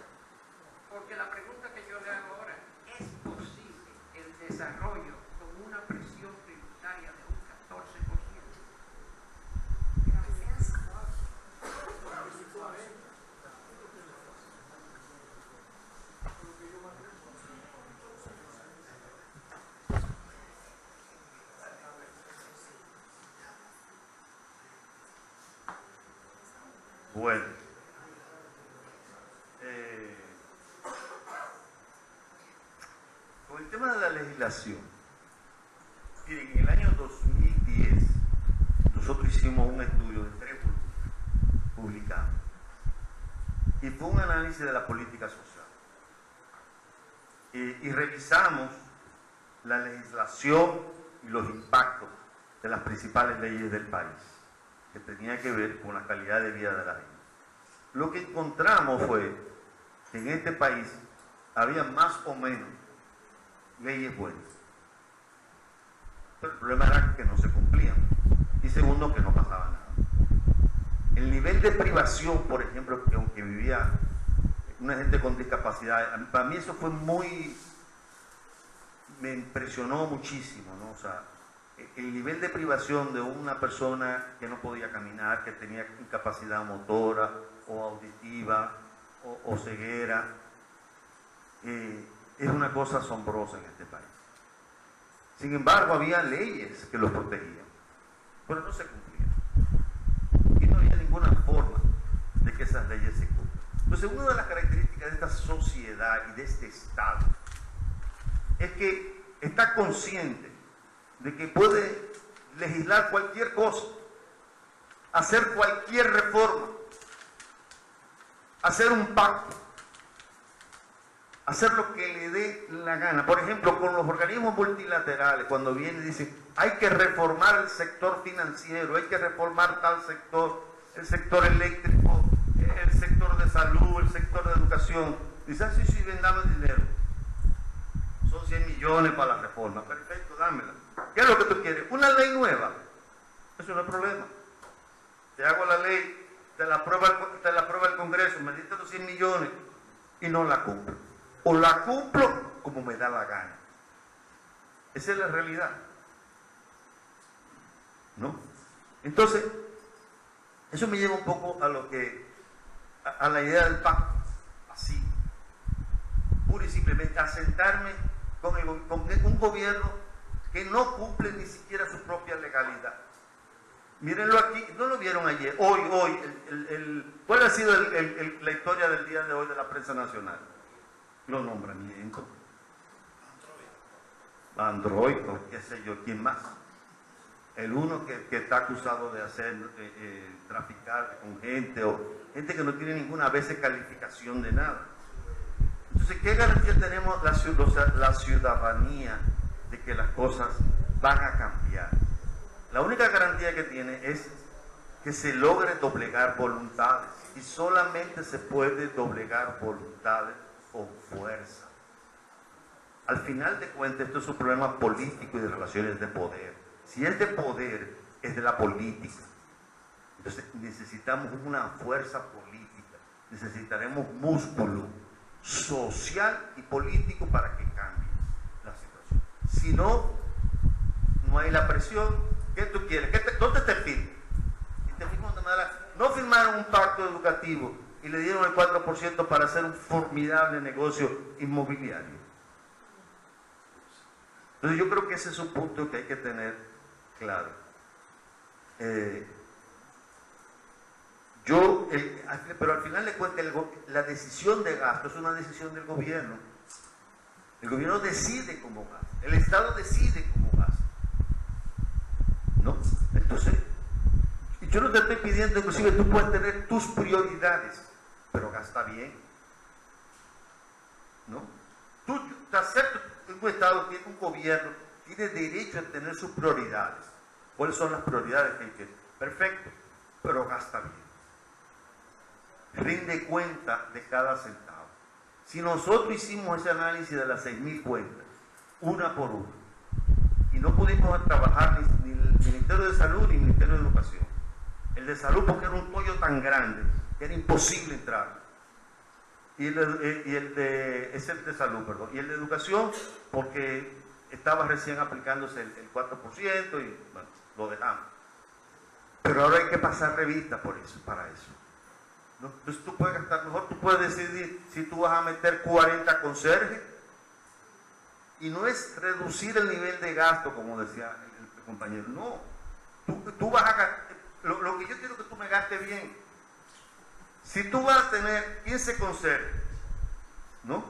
J: Porque la pregunta que yo le hago ahora, ¿es posible el desarrollo con una presión tributaria de un 14%?
A: Gracias.
F: Bueno, tema de la legislación, miren, en el año 2010 nosotros hicimos un estudio de 3 volúmenes publicados y fue un análisis de la política social y revisamos la legislación y los impactos de las principales leyes del país que tenía que ver con la calidad de vida de la gente. Lo que encontramos fue que en este país había más o menos leyes buenas, pero el problema era que no se cumplían y segundo, que no pasaba nada. El nivel de privación, por ejemplo, que aunque vivía una gente con discapacidad, para mí eso fue me impresionó muchísimo, ¿no? O sea, el nivel de privación de una persona que no podía caminar, que tenía incapacidad motora o auditiva o ceguera, es una cosa asombrosa en este país. Sin embargo, había leyes que los protegían, pero no se cumplían. Y no había ninguna forma de que esas leyes se cumplan. Entonces, una de las características de esta sociedad y de este Estado es que está consciente de que puede legislar cualquier cosa, hacer cualquier reforma, hacer un pacto, hacer lo que le dé la gana. Por ejemplo, con los organismos multilaterales, cuando vienen y dicen, hay que reformar el sector financiero, hay que reformar tal sector, el sector eléctrico, el sector de salud, el sector de educación. Dicen, sí, vendame dinero. Son 100 millones para la reforma. Perfecto, dámela. ¿Qué es lo que tú quieres? ¿Una ley nueva? Eso no es problema. Te hago la ley, te la aprueba el Congreso, me diste los 100 millones y no la cumplo. O la cumplo como me da la gana. Esa es la realidad, ¿no? Entonces, eso me lleva un poco a la idea del pacto, así, pura y simplemente, a sentarme con un gobierno que no cumple ni siquiera su propia legalidad. Mírenlo aquí, no lo vieron ayer, hoy, ¿cuál ha sido la historia del día de hoy de la prensa nacional? Los nombramientos. Android, o qué sé yo, ¿quién más? El uno que está acusado de hacer, traficar con gente, o gente que no tiene ninguna veces calificación de nada. Entonces, ¿qué garantía tenemos la ciudadanía de que las cosas van a cambiar? La única garantía que tiene es que se logre doblegar voluntades, y solamente se puede doblegar voluntades con fuerza. Al final de cuentas, esto es un problema político y de relaciones de poder. Si es de poder, es de la política. Entonces necesitamos una fuerza política, necesitaremos músculo social y político para que cambie la situación. Si no, no hay la presión. ¿Qué tú quieres? ¿Dónde te firmo? Y te firmo donde me da la... No firmaron un pacto educativo y le dieron el 4% para hacer un formidable negocio inmobiliario. Entonces yo creo que ese es un punto que hay que tener claro. Pero al final de cuentas la decisión de gasto es una decisión del gobierno. El gobierno decide cómo gasta, el Estado decide cómo gasta, ¿no? Entonces, yo no te estoy pidiendo, inclusive tú puedes tener tus prioridades, pero gasta bien, ¿no? Tú te aceptas que un Estado, un gobierno tiene derecho a tener sus prioridades. ¿Cuáles son las prioridades que hay que? Perfecto, pero gasta bien. Rinde cuenta de cada centavo. Si nosotros hicimos ese análisis de las 6.000 cuentas, una por una, y no pudimos trabajar ni el Ministerio de Salud ni el Ministerio de Educación. El de Salud porque era un pollo tan grande que era imposible entrar. Y el de Salud, perdón. Y el de Educación porque estaba recién aplicándose el 4% y bueno, lo dejamos. Pero ahora hay que pasar revista por eso, para eso. ¿No? Entonces tú puedes gastar mejor, tú puedes decidir si tú vas a meter 40 conserjes, y no es reducir el nivel de gasto, como decía el compañero, no. Tú vas a gastar, lo que yo quiero que tú me gastes bien. Si tú vas a tener 15 conserjes, ¿no?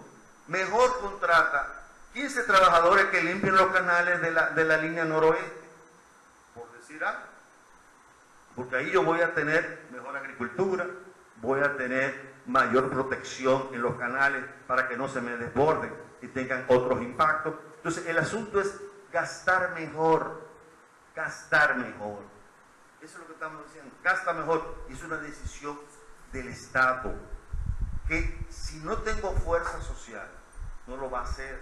F: Mejor contrata 15 trabajadores que limpien los canales de la línea noroeste, por decir algo. Porque ahí yo voy a tener mejor agricultura, voy a tener mayor protección en los canales para que no se me desborden y tengan otros impactos. Entonces, el asunto es gastar mejor, gastar mejor. Eso es lo que estamos diciendo, gasta mejor. Y es una decisión del Estado, que si no tengo fuerza social, no lo va a hacer.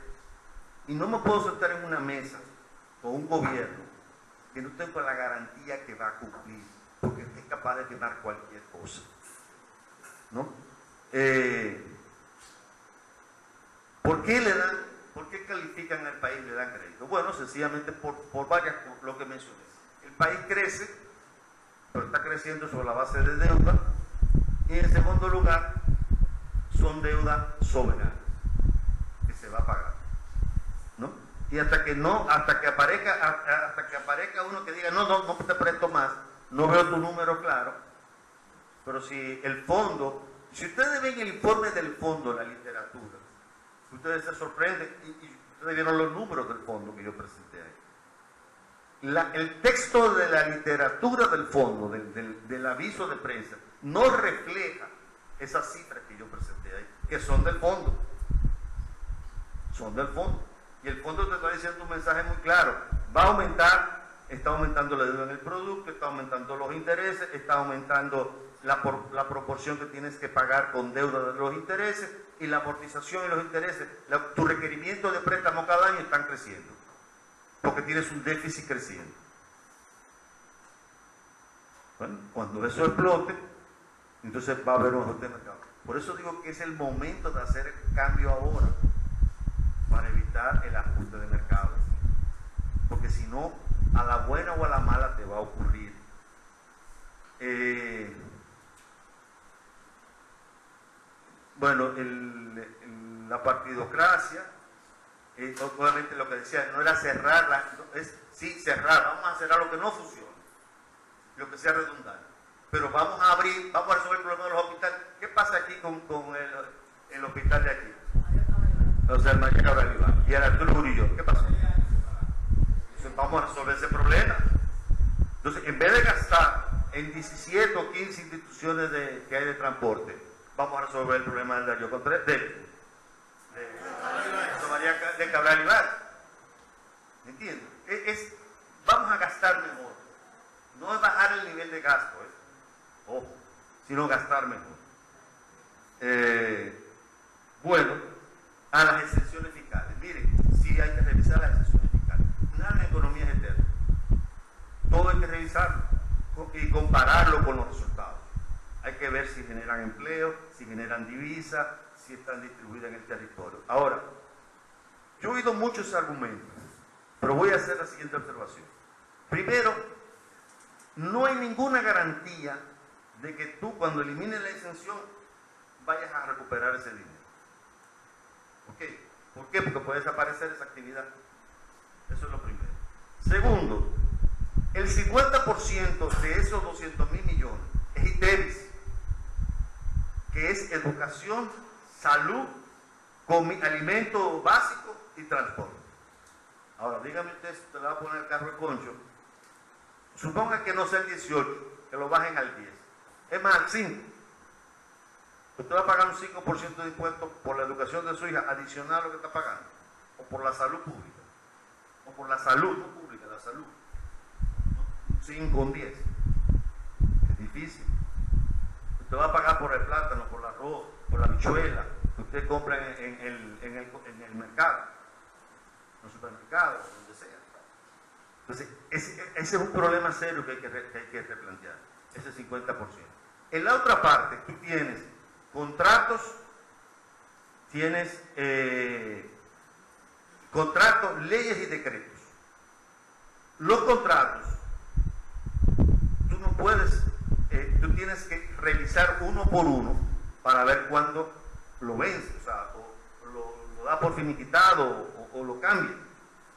F: Y no me puedo sentar en una mesa con un gobierno que no tengo la garantía que va a cumplir, porque es capaz de quemar cualquier cosa, ¿no? ¿Por qué califican al país y le dan crédito? Bueno, sencillamente por lo que mencioné. El país crece, pero está creciendo sobre la base de deuda, y en segundo lugar, son deuda soberana, que se va a pagar, ¿no? Y hasta que aparezca uno que diga, no te presto más, no veo tu número claro, pero si el fondo, si ustedes ven el informe del fondo, la literatura, ustedes se sorprenden, y ustedes vieron los números del fondo que yo presenté ahí. El texto de la literatura del fondo, del aviso de prensa, no refleja esas cifras que yo presenté ahí, que son del fondo. Son del fondo. Y el fondo te está diciendo un mensaje muy claro. Va a aumentar, está aumentando la deuda en el producto, está aumentando los intereses, está aumentando la proporción que tienes que pagar con deuda de los intereses, y la amortización y los intereses, tu requerimiento de préstamo cada año están creciendo, porque tienes un déficit creciendo. Bueno, cuando eso explote, entonces va a haber un ajuste de mercado. Por eso digo que es el momento de hacer el cambio ahora, para evitar el ajuste de mercado. Porque si no, a la buena o a la mala te va a ocurrir. Bueno, la partidocracia, obviamente lo que decía, no era cerrarla, es sí cerrar, vamos a cerrar lo que no funciona, lo que sea redundante, pero vamos a abrir, vamos a resolver el problema de los hospitales. ¿Qué pasa aquí con el hospital de aquí? O sea, el María Cabral Iván y el Arturo Murillo, ¿qué pasó? Entonces vamos a resolver ese problema. Entonces, en vez de gastar en 17 o 15 instituciones que hay de transporte, vamos a resolver el problema del Darío Contreras, de María de Cabral Iván. ¿Me entiendes? Vamos a gastar mejor. No es bajar el nivel de gasto, ojo, sino gastar mejor. Bueno, a las exenciones fiscales. Miren, sí hay que revisar las exenciones fiscales. Nada en economía es eterno. Todo hay que revisarlo y compararlo con los resultados. Hay que ver si generan empleo, si generan divisas, si están distribuidas en el territorio. Ahora, yo he oído muchos argumentos, pero voy a hacer la siguiente observación. Primero, no hay ninguna garantía de que tú, cuando elimines la exención, vayas a recuperar ese dinero. ¿Por qué? Porque puede desaparecer esa actividad. Eso es lo primero. Segundo, el 50% de esos 200.000 millones es ITEVIS, que es educación, salud, alimento básico y transporte. Ahora, dígame usted, si usted le va a poner el carro de concho, suponga que no sea el 18, que lo bajen al 10. Es más, al 5. Usted va a pagar un 5% de impuestos por la educación de su hija, adicional a lo que está pagando, o por la salud pública, o por la salud, no pública, la salud. Un 5 o un 10. Es difícil. Usted va a pagar por el plátano, por el arroz, por la habichuela que usted compra en el mercado, en el supermercado, donde sea. Entonces, ese es un problema serio que hay que replantear, ese 50%. En la otra parte, tú tienes contratos, leyes y decretos. Los contratos, tú no puedes, tú tienes que revisar uno por uno para ver cuándo lo vence, o sea, lo da por finiquitado o lo cambia.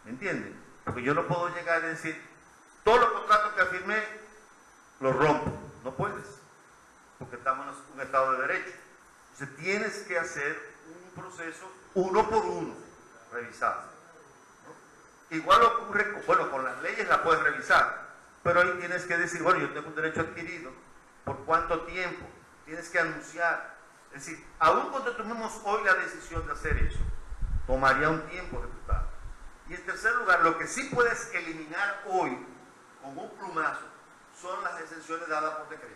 F: ¿Me entiendes? Porque yo no puedo llegar y decir, todos los contratos que firmé los rompo. No puedes, porque estamos en un Estado de Derecho. Entonces tienes que hacer un proceso uno por uno, revisar. ¿No? Igual ocurre, bueno, con las leyes la puedes revisar, pero ahí tienes que decir, bueno, yo tengo un derecho adquirido, ¿por cuánto tiempo? Tienes que anunciar. Es decir, aun cuando tomemos hoy la decisión de hacer eso, tomaría un tiempo ejecutar. Y en tercer lugar, lo que sí puedes eliminar hoy con un plumazo son las exenciones dadas por decreto.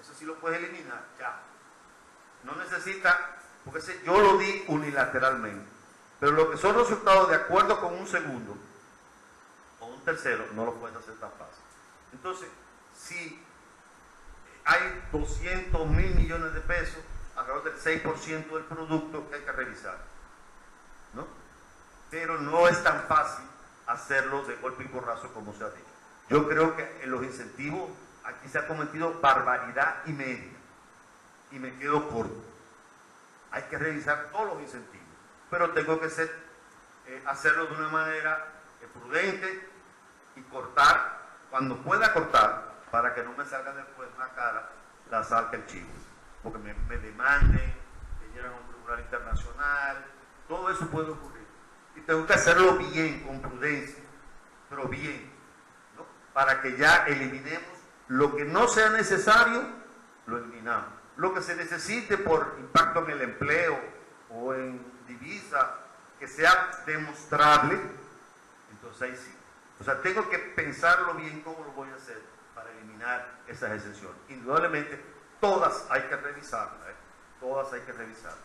F: Eso sí lo puedes eliminar ya. No necesita, porque yo lo di unilateralmente, pero lo que son resultados de acuerdo con un segundo o un tercero, no lo puedes hacer tan fácil. Entonces, si hay 200.000 millones de pesos, alrededor del 6% del producto que hay que revisar, ¿no? Pero no es tan fácil hacerlo de golpe y porrazo como se ha dicho. Yo creo que en los incentivos aquí se ha cometido barbaridad y media, y me quedo corto. Hay que revisar todos los incentivos, pero tengo que hacerlo de una manera prudente y cortar cuando pueda cortar, para que no me salga después más cara la sal que el chivo, porque me demanden, me lleven a un tribunal internacional, todo eso puede ocurrir. Y tengo que hacerlo bien, con prudencia, pero bien, ¿no? Para que ya eliminemos lo que no sea necesario, lo eliminamos. Lo que se necesite por impacto en el empleo o en divisa, que sea demostrable, entonces ahí sí. O sea, tengo que pensarlo bien cómo lo voy a hacer para eliminar esas exenciones. Indudablemente, todas hay que revisarlas, todas hay que revisarlas.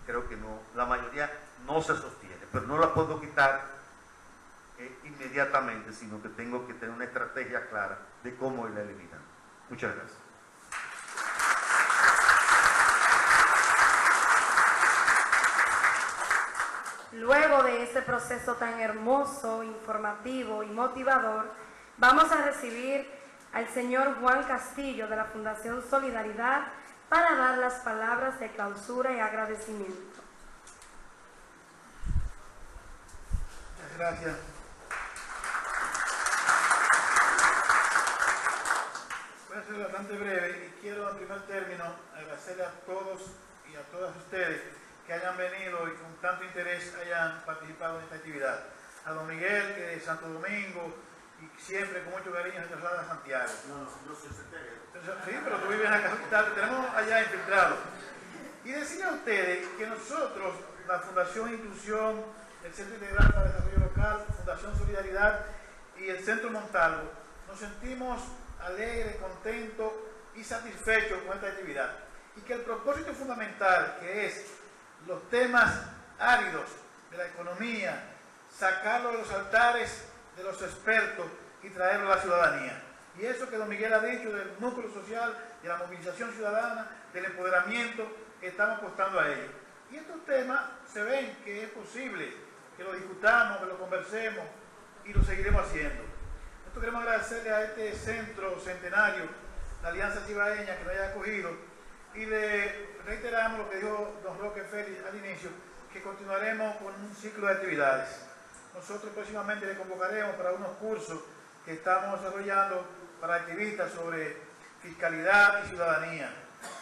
F: Creo que no, la mayoría no se sostiene, pero no la puedo quitar inmediatamente, sino que tengo que tener una estrategia clara de cómo la eliminar. Muchas gracias.
A: Luego de este proceso tan hermoso, informativo y motivador, vamos a recibir al señor Juan Castillo de la Fundación Solidaridad para dar las palabras de clausura y agradecimiento.
H: Muchas gracias. Voy a ser bastante breve y quiero en primer término agradecerle a todos y a todas ustedes que hayan venido y con tanto interés hayan participado en esta actividad. A don Miguel, que de Santo Domingo, y siempre con mucho cariño se traslada a Santiago.
F: No soy secretario.
H: Sí, pero tú vives en la capital, tenemos allá infiltrados. Y decirle a ustedes que nosotros, la Fundación Inclusión, el Centro Integral para el Desarrollo Local, Fundación Solidaridad y el Centro Montalvo, nos sentimos alegres, contentos y satisfechos con esta actividad. Y que el propósito fundamental, que es los temas áridos de la economía, sacarlo de los altares de los expertos y traerlo a la ciudadanía. Y eso que don Miguel ha dicho del núcleo social, de la movilización ciudadana, del empoderamiento, que estamos apostando a ello. Y estos temas se ven que es posible que lo discutamos, que lo conversemos y lo seguiremos haciendo. Nosotros queremos agradecerle a este centro centenario, la Alianza Cibaeña, que nos haya acogido, y le reiteramos lo que dijo don Roque Félix al inicio, que continuaremos con un ciclo de actividades. Nosotros próximamente le convocaremos para unos cursos que estamos desarrollando para activistas sobre fiscalidad y ciudadanía,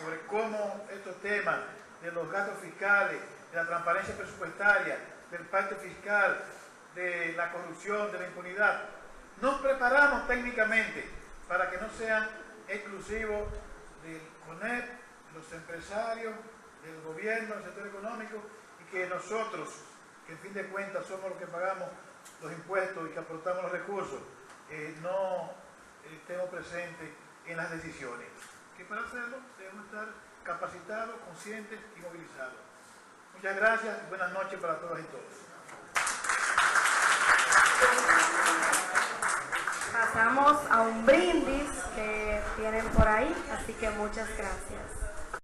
H: sobre cómo estos temas de los gastos fiscales, de la transparencia presupuestaria, del pacto fiscal, de la corrupción, de la impunidad, nos preparamos técnicamente para que no sean exclusivos del CONEP, de los empresarios, del gobierno, del sector económico, y que nosotros, que en fin de cuentas somos los que pagamos los impuestos y que aportamos los recursos, no estemos presentes en las decisiones. Que para hacerlo debemos estar capacitados, conscientes y movilizados. Muchas gracias y buenas noches para todas y todos.
A: Pasamos a un brindis que tienen por ahí, así que muchas gracias.